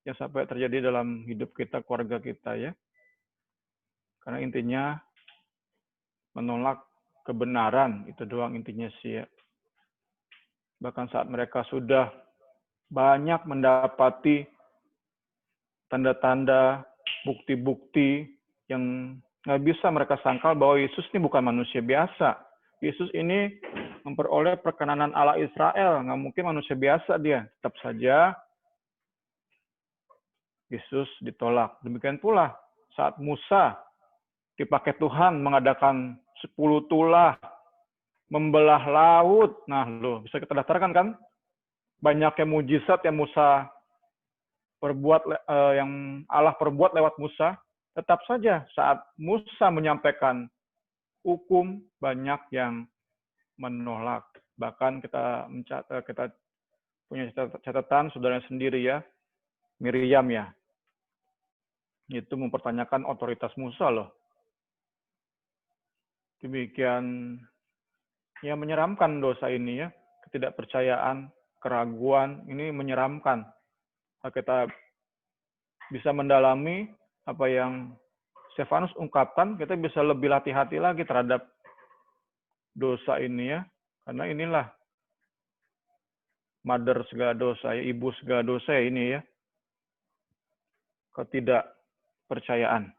yang sampai terjadi dalam hidup kita, keluarga kita ya. Karena intinya menolak kebenaran, itu doang intinya sih ya. Bahkan saat mereka sudah banyak mendapati tanda-tanda, bukti-bukti yang nggak bisa mereka sangkal bahwa Yesus ini bukan manusia biasa. Yesus ini memperoleh perkenanan Allah Israel, nggak mungkin manusia biasa dia. Tetap saja Yesus ditolak. Demikian pula saat Musa dipakai Tuhan mengadakan 10 tulah, membelah laut. Nah, loh, bisa kita daftarkan kan? Banyaknya mujizat yang Musa perbuat, yang Allah perbuat lewat Musa. Tetap saja saat Musa menyampaikan hukum, banyak yang menolak. Bahkan kita punya catatan saudara sendiri ya, Miriam ya, itu mempertanyakan otoritas Musa loh. Demikian ya, menyeramkan dosa ini ya, ketidakpercayaan, keraguan, ini menyeramkan. Kita bisa mendalami apa yang Stefanus ungkapkan, kita bisa lebih hati-hati lagi terhadap dosa ini ya, karena inilah mother segala dosa ya, ibu segala dosa ya ini ya, ketidakpercayaan.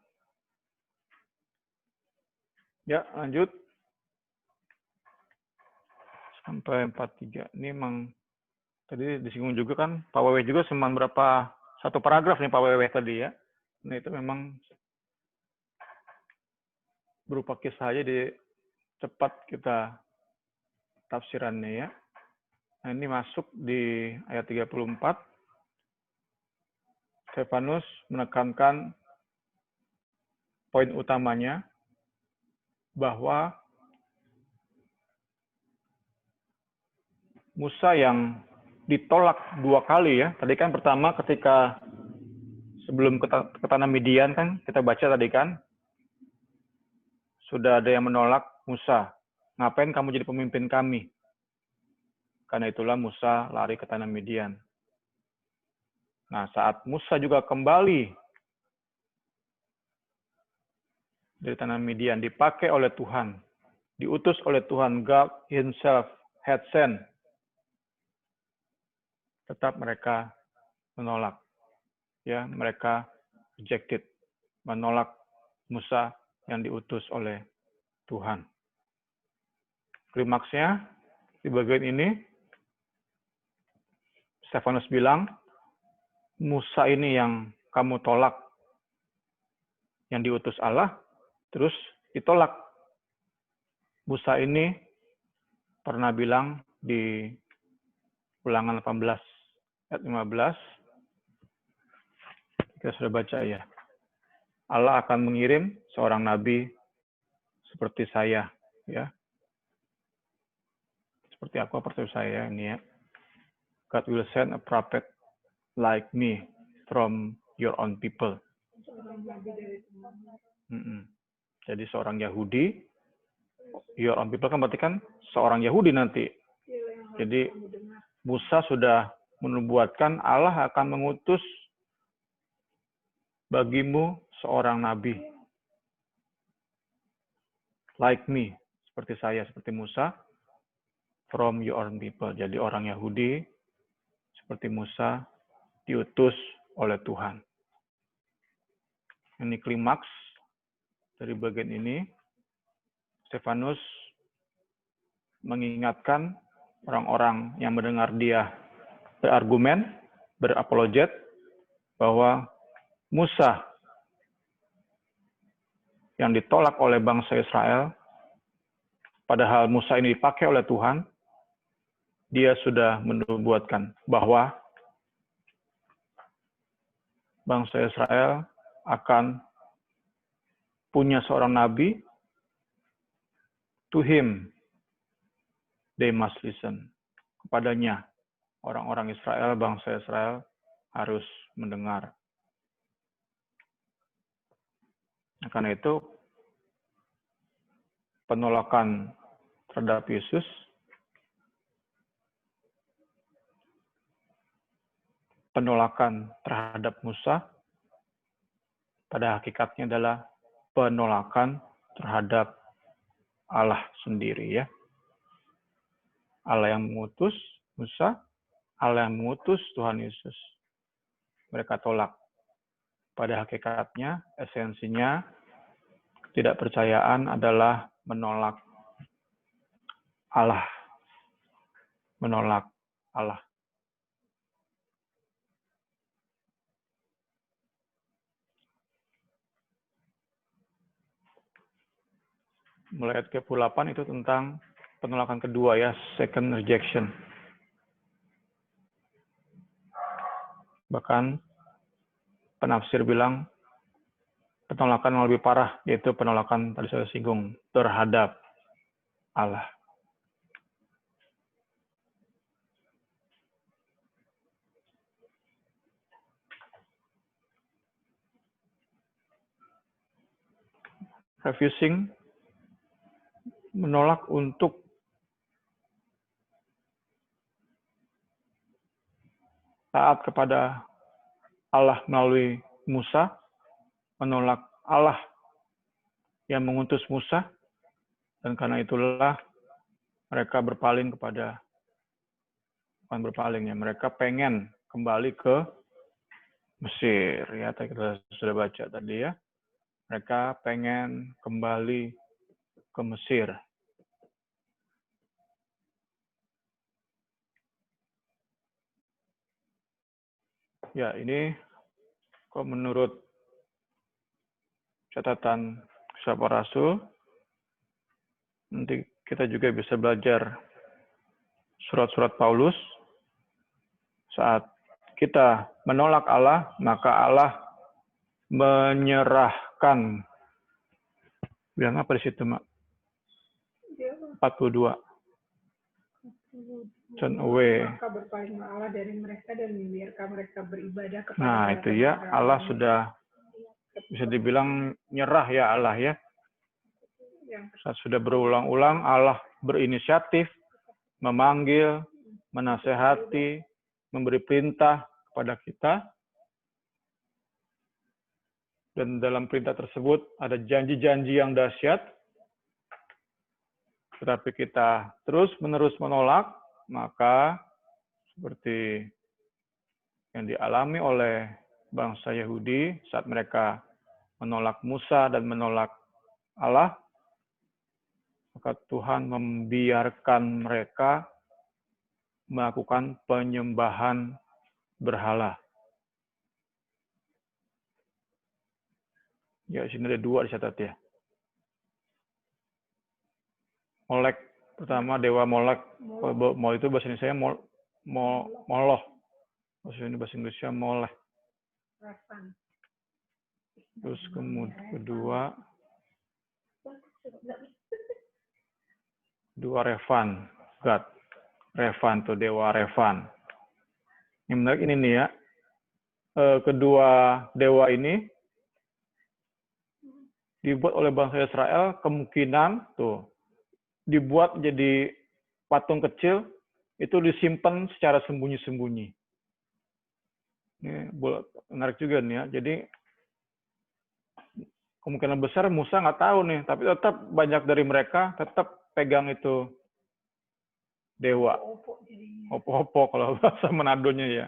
Ya, lanjut. Sampai 43. Ini memang tadi disinggung juga kan, Pak Wewe juga cuma berapa, satu paragraf nih Pak Wewe tadi ya. Nah itu memang berupa kisah aja, di cepat kita tafsirannya ya. Nah ini masuk di ayat 34. Stefanus menekankan poin utamanya bahwa Musa yang ditolak 2 kali ya. Tadi kan pertama ketika sebelum ke tanah Midian kan kita baca tadi kan, sudah ada yang menolak Musa. Ngapain kamu jadi pemimpin kami? Karena itulah Musa lari ke tanah Midian. Nah, saat Musa juga kembali dari tanah Midian, dipakai oleh Tuhan, diutus oleh Tuhan, God Himself had sent, tetap mereka menolak. Ya, mereka rejected, menolak Musa yang diutus oleh Tuhan. Klimaksnya di bagian ini, Stefanus bilang, Musa ini yang kamu tolak, yang diutus Allah, terus ditolak. Musa ini pernah bilang di Ulangan 18 ayat 15, kita sudah baca ya, Allah akan mengirim seorang nabi seperti saya, ya. Seperti aku, seperti saya ini ya. God will send a prophet like me from your own people. Jadi seorang Yahudi, your own people kan berarti kan seorang Yahudi nanti. Jadi Musa sudah menubuatkan Allah akan mengutus bagimu seorang nabi. Like me, seperti saya, seperti Musa, from your own people. Jadi orang Yahudi, seperti Musa, diutus oleh Tuhan. Ini klimaks dari bagian ini. Stefanus mengingatkan orang-orang yang mendengar dia berargumen, berapologet, bahwa Musa yang ditolak oleh bangsa Israel, padahal Musa ini dipakai oleh Tuhan, dia sudah menubuatkan bahwa bangsa Israel akan punya seorang nabi, to him they must listen. Kepadanya orang-orang Israel, bangsa Israel harus mendengar. Karena itu penolakan terhadap Yesus penolakan terhadap Musa pada hakikatnya adalah penolakan terhadap Allah sendiri, ya. Allah yang mengutus Musa, Allah yang mengutus Tuhan Yesus. Mereka tolak. Pada hakikatnya, esensinya, ketidakpercayaan adalah menolak Allah. Menolak Allah. Mulai ayat ke-8 itu tentang penolakan kedua, ya, second rejection. Bahkan penafsir bilang penolakan yang lebih parah, yaitu penolakan tadi saya singgung terhadap Allah. Refusing, menolak untuk taat kepada Allah melalui Musa, menolak Allah yang mengutus Musa, dan karena itulah mereka berpaling kepada, bukan berpaling ya, mereka pengen kembali ke Mesir, ya, kita sudah baca tadi ya, mereka pengen kembali ke Mesir. Ya, ini kok menurut catatan Kisah Para Rasul, nanti kita juga bisa belajar surat-surat Paulus. Saat kita menolak Allah, maka Allah menyerahkan. Bilang apa di situ, Mak? 42. Turn away.
Maka berpaling Allah dari mereka dan membiarkan mereka beribadah kepada
Nah, itu ya, Allah sudah bisa dibilang nyerah ya Allah ya. Saat sudah berulang-ulang Allah berinisiatif, memanggil, menasehati, memberi perintah kepada kita. Dan dalam perintah tersebut ada janji-janji yang dahsyat. Tetapi kita terus-menerus menolak, maka seperti yang dialami oleh bangsa Yahudi saat mereka menolak Musa dan menolak Allah, maka Tuhan membiarkan mereka melakukan penyembahan berhala. Ya, sini ada 2 dicatat ya. Molek, pertama dewa Molek. Mau itu bahasa Indonesia Moloch. Bahasa Indonesia Molek. Terus kemudian kedua Revan, God. Revan tuh dewa Revan. Yang menarik ini nih ya. Kedua dewa ini dibuat oleh bangsa Israel, kemungkinan tuh dibuat jadi patung kecil, itu disimpan secara sembunyi-sembunyi. Ini menarik juga nih ya. Jadi kemungkinan besar Musa nggak tahu nih, tapi tetap banyak dari mereka tetap pegang itu dewa. Opo-opo kalau bahasa Manadonya ya.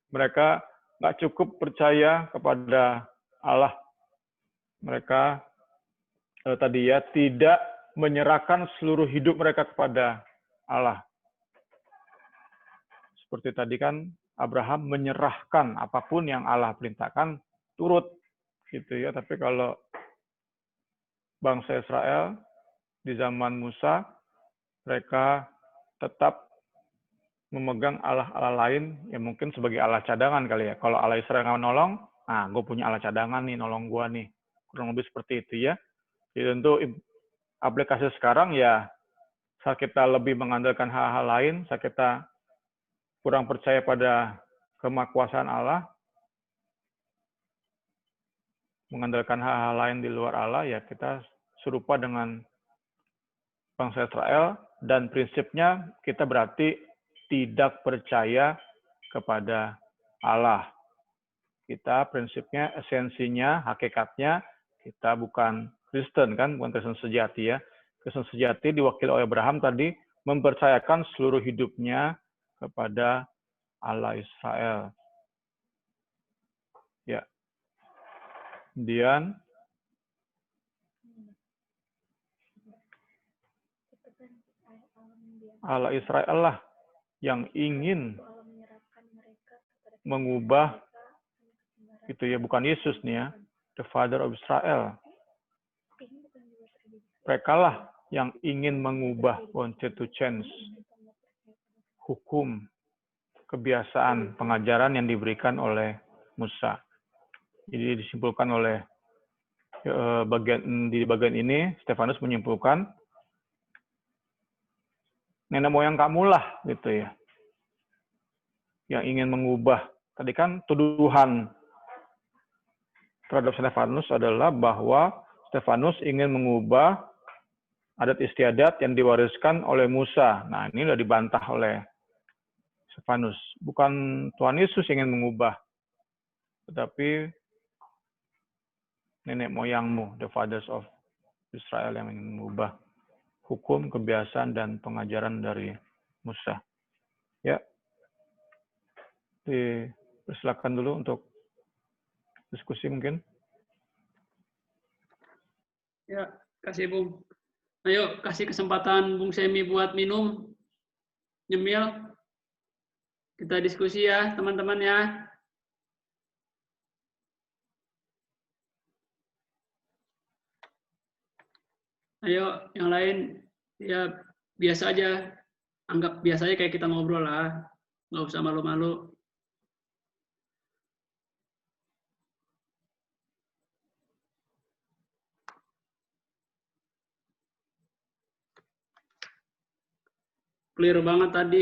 Mereka nggak cukup percaya kepada Allah. Mereka tadi ya tidak menyerahkan seluruh hidup mereka kepada Allah. Seperti tadi kan Abraham menyerahkan apapun yang Allah perintahkan turut gitu ya. Tapi kalau bangsa Israel di zaman Musa, mereka tetap memegang Allah-Allah lain yang mungkin sebagai Allah cadangan kali ya. Kalau Allah Israel nggak menolong, nah gue punya Allah cadangan nih, nolong gue nih. Kurang lebih seperti itu ya. Jadi tentu aplikasi sekarang ya, saat kita lebih mengandalkan hal-hal lain, saat kita kurang percaya pada kemahakuasaan Allah, mengandalkan hal-hal lain di luar Allah, ya kita serupa dengan bangsa Israel, dan prinsipnya kita berarti tidak percaya kepada Allah. Kita prinsipnya, esensinya, hakikatnya, kita bukan Kristen kan, bukan Kristen sejati ya. Kristen sejati diwakili oleh Abraham tadi, mempercayakan seluruh hidupnya kepada Allah Israel. Ya. Kemudian Allah Israel lah yang ingin mengubah itu ya, bukan Yesus nih ya, the Father of Israel. Mereka lah yang ingin mengubah, wanted to change hukum, kebiasaan, pengajaran yang diberikan oleh Musa. Jadi disimpulkan oleh di bagian ini, Stefanus menyimpulkan nenek moyang kamu lah gitu ya, yang ingin mengubah. Tadi kan tuduhan terhadap Stefanus adalah bahwa Stefanus ingin mengubah adat istiadat yang diwariskan oleh Musa. Nah, ini sudah dibantah oleh Stefanus. Bukan Tuhan Yesus yang ingin mengubah, tetapi nenek moyangmu, the fathers of Israel, yang ingin mengubah hukum, kebiasaan, dan pengajaran dari Musa. Ya, dipersilakan dulu untuk diskusi mungkin.
Ya, kasih Bung. Ayo, kasih kesempatan Bung Semi buat minum, nyemil. Kita diskusi ya, teman-teman ya. Ayo, yang lain ya biasa aja, anggap biasa aja kayak kita ngobrol lah, nggak usah malu-malu. Clear banget tadi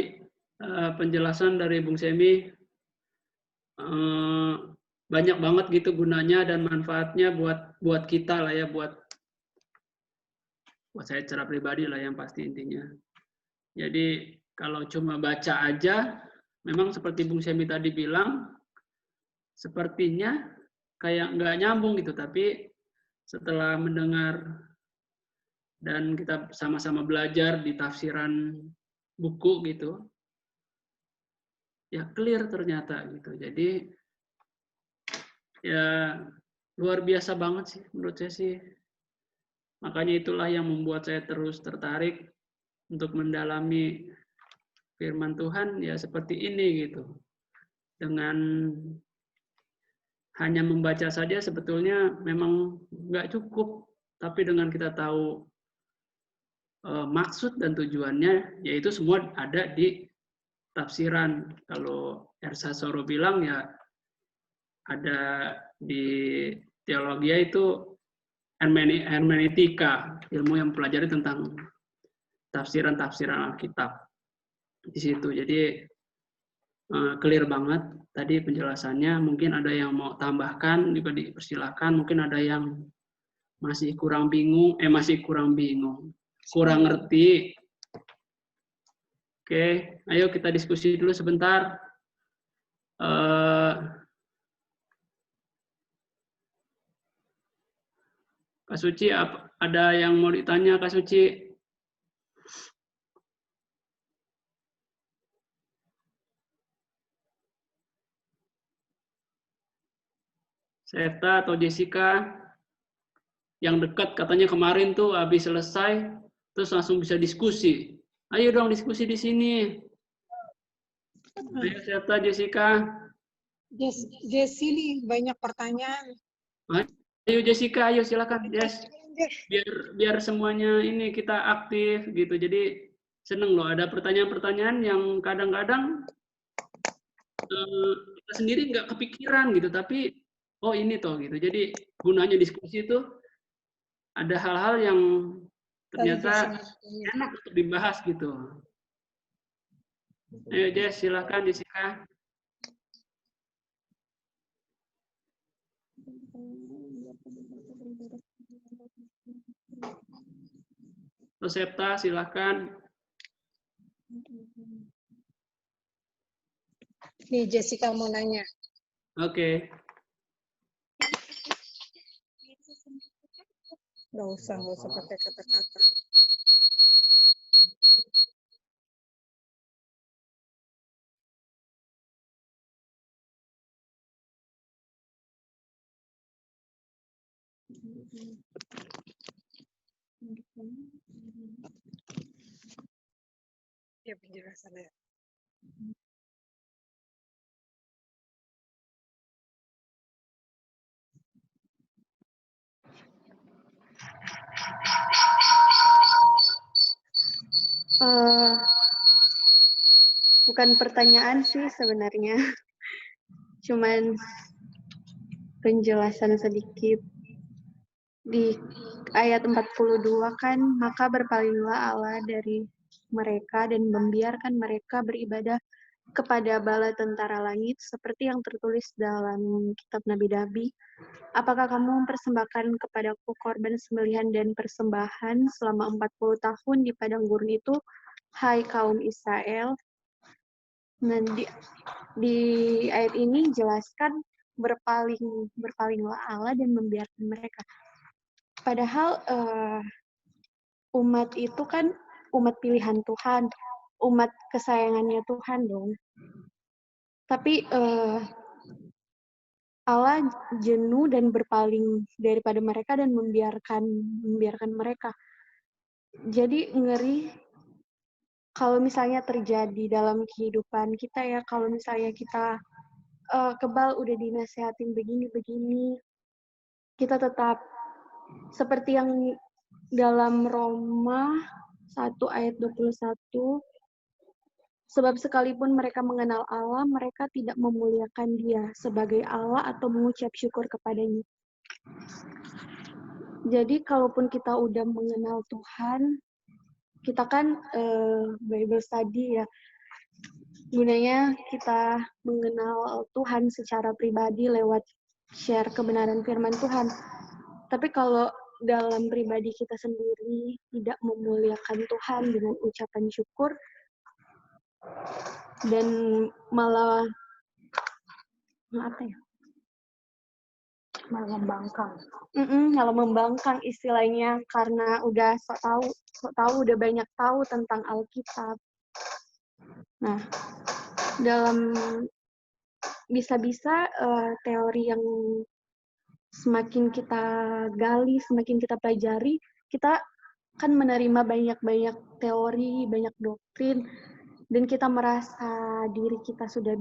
penjelasan dari Bung Semi, banyak banget gitu gunanya dan manfaatnya buat kita lah ya, buat saya secara pribadi lah yang pasti intinya. Jadi kalau cuma baca aja, memang seperti Bung Semi tadi bilang, sepertinya kayak nggak nyambung gitu. Tapi setelah mendengar dan kita sama-sama belajar di tafsiran buku gitu, ya clear ternyata gitu. Jadi ya luar biasa banget sih menurut saya sih. Makanya itulah yang membuat saya terus tertarik untuk mendalami firman Tuhan ya seperti ini gitu. Dengan hanya membaca saja sebetulnya memang nggak cukup, tapi dengan kita tahu maksud dan tujuannya, yaitu semua ada di tafsiran. Kalau Ersa Soro bilang ya ada di teologia itu hermeneutika, ilmu yang mempelajari tentang tafsiran-tafsiran Alkitab di situ. Jadi clear banget tadi penjelasannya. Mungkin ada yang mau tambahkan juga dipersilakan. Mungkin ada yang masih kurang bingung, kurang ngerti. Oke, ayo kita diskusi dulu sebentar. Kak Suci, ada yang mau ditanya Kak Suci? Seta atau Jessica? Yang dekat katanya kemarin tuh habis selesai, terus langsung bisa diskusi. Ayo dong diskusi di sini. Ayo Seta, Jessica.
Jessi nih banyak pertanyaan.
Ayo Jessica, ayo silakan. Yes. Biar semuanya ini kita aktif gitu. Jadi seneng loh ada pertanyaan-pertanyaan yang kadang-kadang kita sendiri nggak kepikiran gitu, tapi oh ini toh gitu. Jadi gunanya diskusi itu ada hal-hal yang ternyata enak untuk dibahas gitu. Ayo Jess, silakan Jessica. Rosetta, silakan.
Nih Jessica mau nanya.
Oke.
Nggak usah pakai kata-kata. Ya penjelasannya.
Bukan pertanyaan sih sebenarnya, cuman penjelasan sedikit. Di ayat 42 kan, maka berpalinglah Allah dari mereka dan membiarkan mereka beribadah kepada bala tentara langit, seperti yang tertulis dalam kitab Nabi-Nabi. Apakah kamu mempersembahkan kepadaku korban sembelihan dan persembahan selama 40 tahun di padang gurun itu, hai kaum Israel? Nah, di ayat ini jelaskan berpalinglah Allah dan membiarkan mereka. Padahal umat itu kan umat pilihan Tuhan, umat kesayangannya Tuhan dong. Tapi Allah jenuh dan berpaling daripada mereka dan membiarkan mereka. Jadi ngeri kalau misalnya terjadi dalam kehidupan kita ya, kalau misalnya kita kebal udah dinasehatin begini-begini, kita tetap seperti yang dalam Roma 1 ayat 21, sebab sekalipun mereka mengenal Allah, mereka tidak memuliakan Dia sebagai Allah atau mengucap syukur kepadanya. Jadi kalaupun kita udah mengenal Tuhan, kita kan Bible study ya, gunanya kita mengenal Tuhan secara pribadi lewat share kebenaran firman Tuhan. Tapi kalau dalam pribadi kita sendiri tidak memuliakan Tuhan dengan ucapan syukur, dan malah malah membangkang istilahnya, karena udah sok tahu udah banyak tahu tentang Alkitab. Nah, dalam bisa-bisa teori yang semakin kita gali, semakin kita pelajari, kita kan menerima banyak-banyak teori, banyak doktrin, dan kita merasa diri kita sudah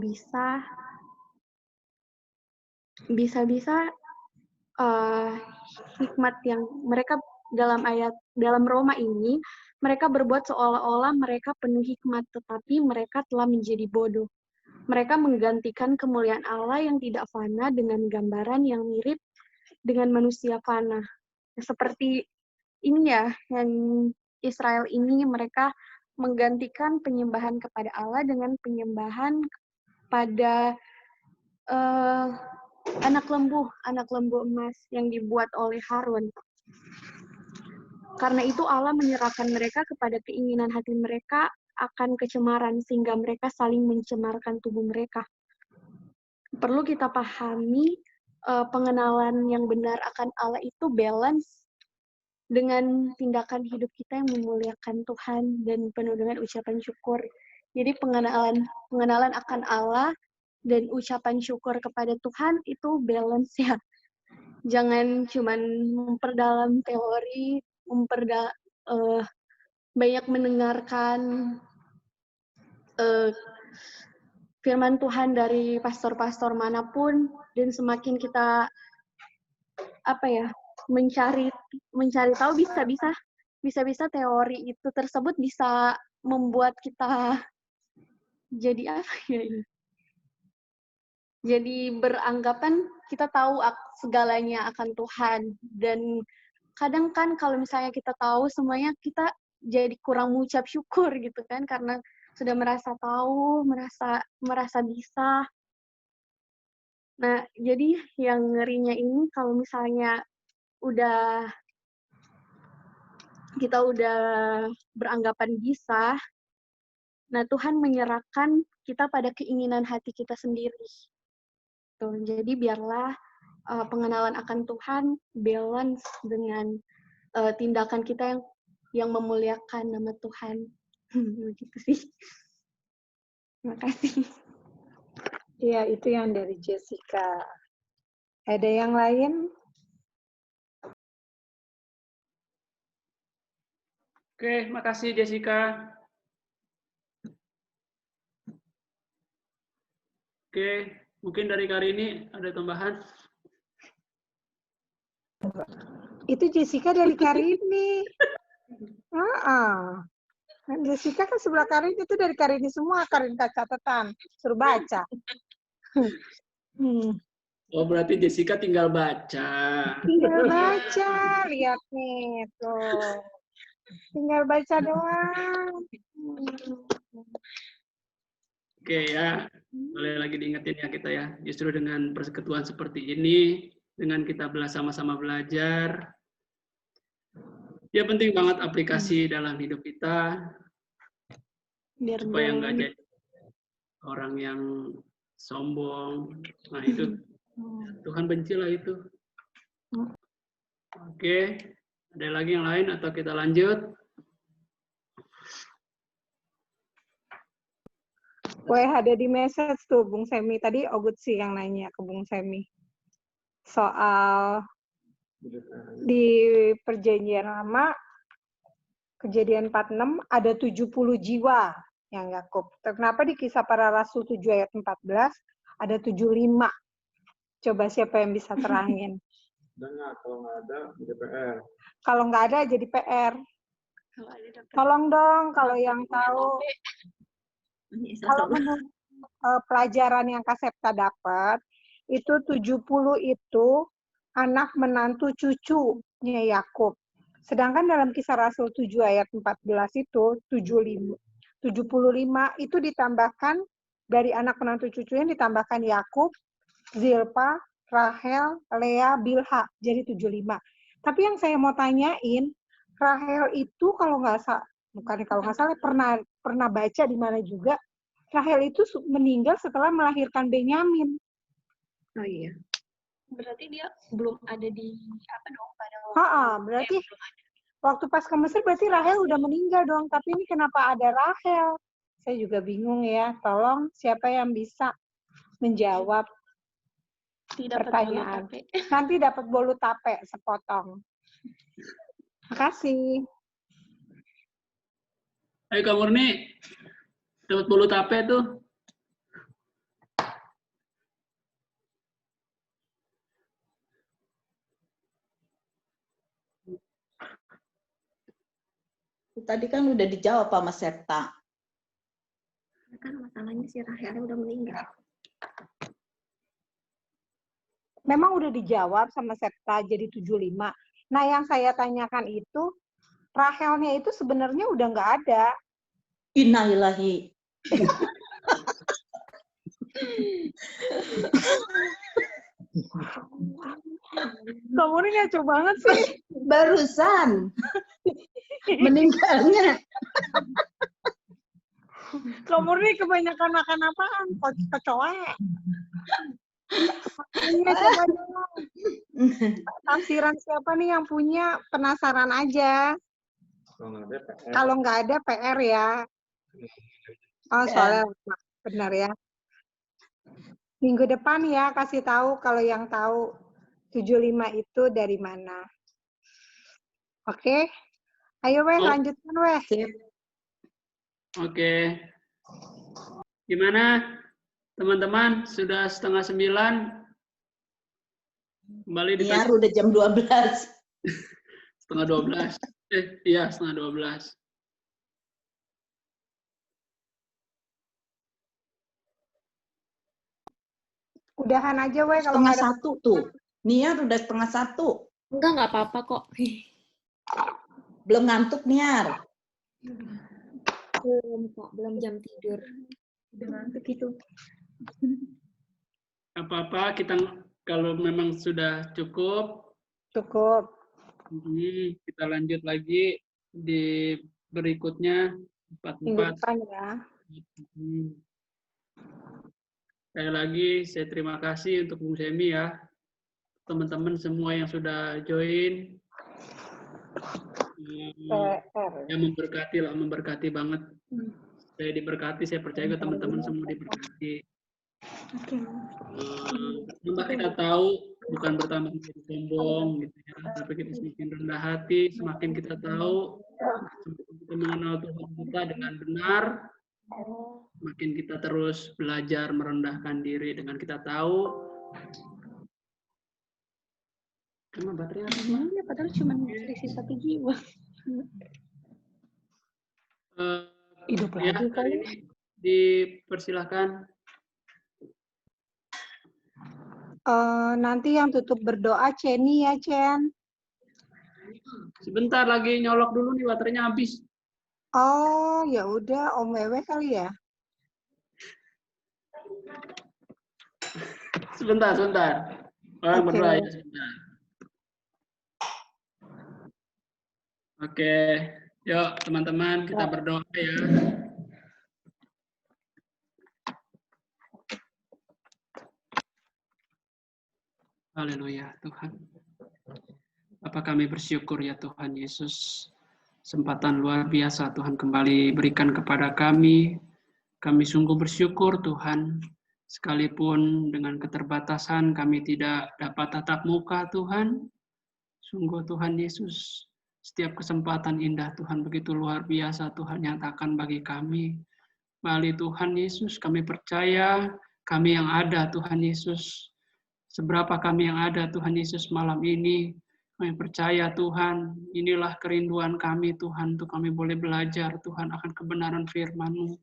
bisa-bisa hikmat yang mereka dalam Roma ini, mereka berbuat seolah-olah mereka penuh hikmat, tetapi mereka telah menjadi bodoh. Mereka menggantikan kemuliaan Allah yang tidak fana dengan gambaran yang mirip dengan manusia fana. Seperti ini ya, yang Israel ini, mereka menggantikan penyembahan kepada Allah dengan penyembahan pada anak lembu emas yang dibuat oleh Harun. Karena itu Allah menyerahkan mereka kepada keinginan hati mereka akan kecemaran, sehingga mereka saling mencemarkan tubuh mereka. Perlu kita pahami pengenalan yang benar akan Allah itu balance dengan tindakan hidup kita yang memuliakan Tuhan dan penuh dengan ucapan syukur. Jadi pengenalan akan Allah dan ucapan syukur kepada Tuhan itu balance ya. Jangan cuman memperdalam teori, banyak mendengarkan firman Tuhan dari pastor-pastor manapun, dan semakin kita mencari tahu, bisa-bisa teori itu tersebut bisa membuat kita jadi apa ya ini? Jadi beranggapan kita tahu segalanya akan Tuhan, dan kadang kan kalau misalnya kita tahu semuanya, kita jadi kurang mengucap syukur gitu kan, karena sudah merasa tahu, merasa bisa. Nah, jadi yang ngerinya ini kalau misalnya kita udah beranggapan bisa, nah Tuhan menyerahkan kita pada keinginan hati kita sendiri. Tuh, jadi biarlah pengenalan akan Tuhan balance dengan tindakan kita yang memuliakan nama Tuhan. Begitu sih. Terima kasih.
Iya, itu yang dari Jessica. Ada yang lain?
Oke, makasih Jessica. Oke, mungkin dari Karini ada tambahan?
Itu Jessica dari Karini. Jessica kan sebelah Karini, itu dari Karini semua. Karini catatan, suruh baca.
Oh, berarti Jessica tinggal baca.
Tinggal baca, lihat nih tuh. Tinggal baca doang.
Oke ya, boleh lagi diingetin ya kita ya. Justru dengan persekutuan seperti ini, dengan kita sama-sama belajar, ya penting banget aplikasi dalam hidup kita, supaya nggak jadi orang yang sombong. Nah itu Tuhan benci lah itu. Oke, ada lagi yang lain atau kita lanjut?
Ada di message tuh Bung Semi. Tadi Ogut sih yang nanya ke Bung Semi. Soal di perjanjian lama, kejadian 46, ada 70 jiwa yang Yakub. Kenapa di Kisah Para Rasul 7 ayat 14, ada 75? Coba siapa yang bisa terangin?
Kalau nggak ada, jadi PR.
Kalau nggak ada, jadi PR. Tolong dong, kalau yang tahu. Kalau menurut pelajaran yang Kak Septa dapat, itu 70 itu anak menantu cucunya Yakub. Sedangkan dalam Kisah Rasul 7 ayat 14 itu 75 itu ditambahkan dari anak menantu cucunya, ditambahkan Yakub, Zilpa, Rahel, Lea, Bilha, jadi 75. Tapi yang saya mau tanyain, Rahel itu kalau nggak salah pernah baca di mana juga, Rahel itu meninggal setelah melahirkan Benyamin.
Oh iya. Berarti dia belum ada di apa dong pada
berarti waktu pas ke Mesir berarti Rahel udah meninggal dong. Tapi ini kenapa ada Rahel? Saya juga bingung ya. Tolong siapa yang bisa menjawab pertanyaan. Nanti dapat bolu tape sepotong. Makasih.
Ayo Kak Murni, dapat bolu tape tuh.
Tadi kan udah dijawab sama Septa.
Kan masalahnya si Rahel udah meninggal.
Memang udah dijawab sama Septa jadi 75. Nah, yang saya tanyakan itu, Rahelnya itu sebenarnya udah nggak ada.
Innalillahi.
Kamu ini ngaco banget sih.
Barusan. Meninggalnya.
Kamu ini kebanyakan makan apaan? Kecoa. Iya, coba dong. Tafsiran siapa nih yang punya? Penasaran aja. Kalau nggak ada PR ya. Oh, soalnya benar ya. Minggu depan ya kasih tahu kalau yang tahu 75 itu dari mana. Oke. Ayo weh, lanjutkan weh.
Oke. Gimana teman-teman? Sudah 8:30? Kembali di
udah jam 12.
11:30. Iya, 11:30.
Udahan aja weh kalau
Setengah
nggak ada.
satu tuh. Niar udah setengah satu.
Enggak apa-apa kok.
Belum ngantuk, Niar?
Belum kok, belum jam tidur.
Udah ngantuk itu.
Apa-apa, kita kalau memang sudah cukup, kita lanjut lagi di berikutnya,
Minggu
44.
depan ya.
Sekali lagi, saya terima kasih untuk Bung Semi ya. Teman-teman semua yang sudah join. Yang memberkati banget. Saya diberkati, saya percaya teman-teman semua diberkati. Tambah kita tahu, bukan bertambah menjadi sombong, gitu ya, tapi kita semakin rendah hati, semakin kita tahu, semakin kita mengenal Tuhan kita dengan benar, semakin kita terus belajar merendahkan diri dengan kita tahu. Karena baterai habis
ya, padahal cuma selisih 1 jiwa.
Hidup
Ya,
lagi
hari
kali.
ini dipersilahkan.
Nanti yang tutup berdoa Ceni ya, Cen.
Sebentar lagi nyolok dulu nih, baterainya habis.
Oh, ya udah Om Wewe kali ya.
Sebentar. Orang berdoa ya, sebentar. Oke, yuk teman-teman kita berdoa ya. Haleluya Tuhan. Apa kami bersyukur ya Tuhan Yesus. Kesempatan luar biasa Tuhan kembali berikan kepada kami. Kami sungguh bersyukur Tuhan. Sekalipun dengan keterbatasan kami tidak dapat tatap muka Tuhan. Sungguh Tuhan Yesus. Setiap kesempatan indah Tuhan begitu luar biasa Tuhan nyatakan bagi kami. Melalui Tuhan Yesus kami percaya kami yang ada Tuhan Yesus. Seberapa kami yang ada Tuhan Yesus malam ini. Kami percaya Tuhan, inilah kerinduan kami Tuhan. Untuk kami boleh belajar Tuhan akan kebenaran firman-Mu.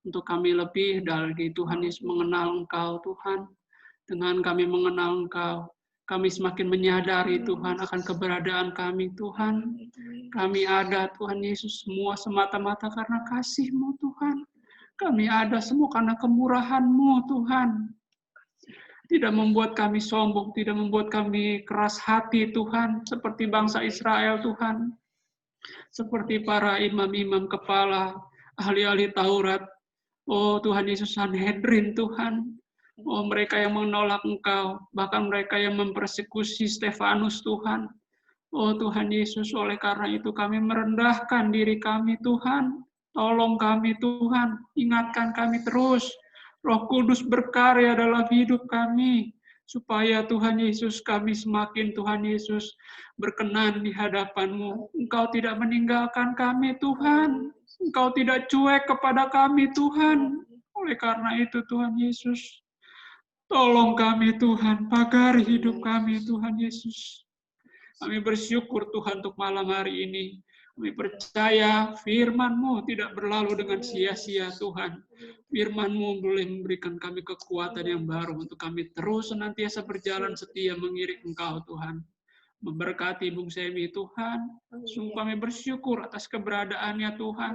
Untuk kami lebih dari Tuhan Yesus mengenal Engkau Tuhan. Dengan kami mengenal Engkau, kami semakin menyadari Tuhan akan keberadaan kami Tuhan. Kami ada Tuhan Yesus semua semata-mata karena kasih-Mu Tuhan. Kami ada semua karena kemurahan-Mu Tuhan. Tidak membuat kami sombong, tidak membuat kami keras hati Tuhan. Seperti bangsa Israel Tuhan. Seperti para imam-imam kepala, ahli-ahli Taurat. Oh Tuhan Yesus Sanhedrin Tuhan. Oh mereka yang menolak Engkau, bahkan mereka yang mempersekusi Stefanus Tuhan. Oh Tuhan Yesus, oleh karena itu kami merendahkan diri kami Tuhan. Tolong kami Tuhan, ingatkan kami terus. Roh Kudus berkarya dalam hidup kami. Supaya Tuhan Yesus kami semakin Tuhan Yesus berkenan di hadapan-Mu. Engkau tidak meninggalkan kami Tuhan. Engkau tidak cuek kepada kami Tuhan. Oleh karena itu Tuhan Yesus, tolong kami Tuhan, pagari hidup kami Tuhan Yesus. Kami bersyukur Tuhan untuk malam hari ini. Kami percaya firman-Mu tidak berlalu dengan sia-sia Tuhan. Firman-Mu boleh memberikan kami kekuatan yang baru untuk kami terus senantiasa berjalan setia mengiring Engkau Tuhan. Memberkati Bung Semi Tuhan. Sungguh kami bersyukur atas keberadaannya Tuhan.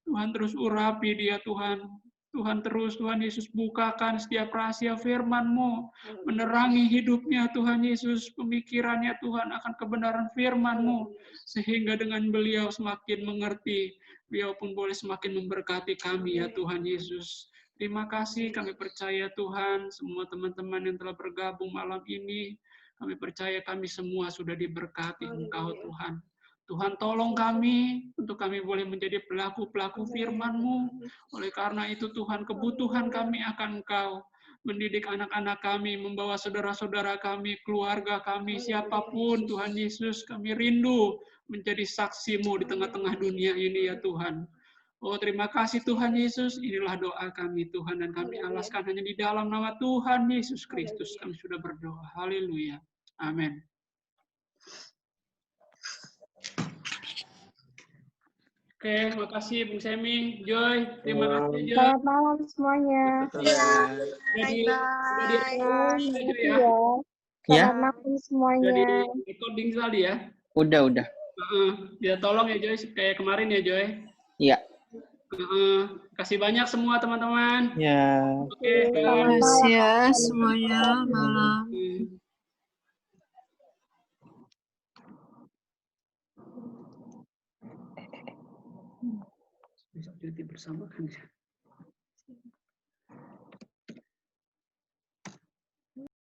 Tuhan terus urapi dia Tuhan. Tuhan terus, Tuhan Yesus bukakan setiap rahasia firman-Mu. Menerangi hidupnya Tuhan Yesus, pemikirannya Tuhan akan kebenaran firman-Mu. Sehingga dengan beliau semakin mengerti, beliau pun boleh semakin memberkati kami ya Tuhan Yesus. Terima kasih, kami percaya Tuhan, semua teman-teman yang telah bergabung malam ini, kami percaya kami semua sudah diberkati Engkau Tuhan. Tuhan tolong kami, untuk kami boleh menjadi pelaku-pelaku firman-Mu. Oleh karena itu Tuhan, kebutuhan kami akan Engkau. Mendidik anak-anak kami, membawa saudara-saudara kami, keluarga kami, siapapun Tuhan Yesus, kami rindu menjadi saksi-Mu di tengah-tengah dunia ini ya Tuhan. Oh terima kasih Tuhan Yesus, inilah doa kami Tuhan, dan kami alaskan hanya di dalam nama Tuhan Yesus Kristus. Kami sudah berdoa. Haleluya. Amin. Oke, makasih Bung Semi, Joy, terima kasih Joy.
Selamat malam semuanya.
Jadi
Makasih
ya.
ya. Selamat malam semuanya.
Jadi recording tadi ya.
Udah.
Ya tolong ya Joy, kayak kemarin ya Joy.
Iya.
Kasih banyak semua teman-teman.
Ya.
Oke,
Selamat
bye.
malam
ya semuanya, malam.
Besok cuti bersama kan ya.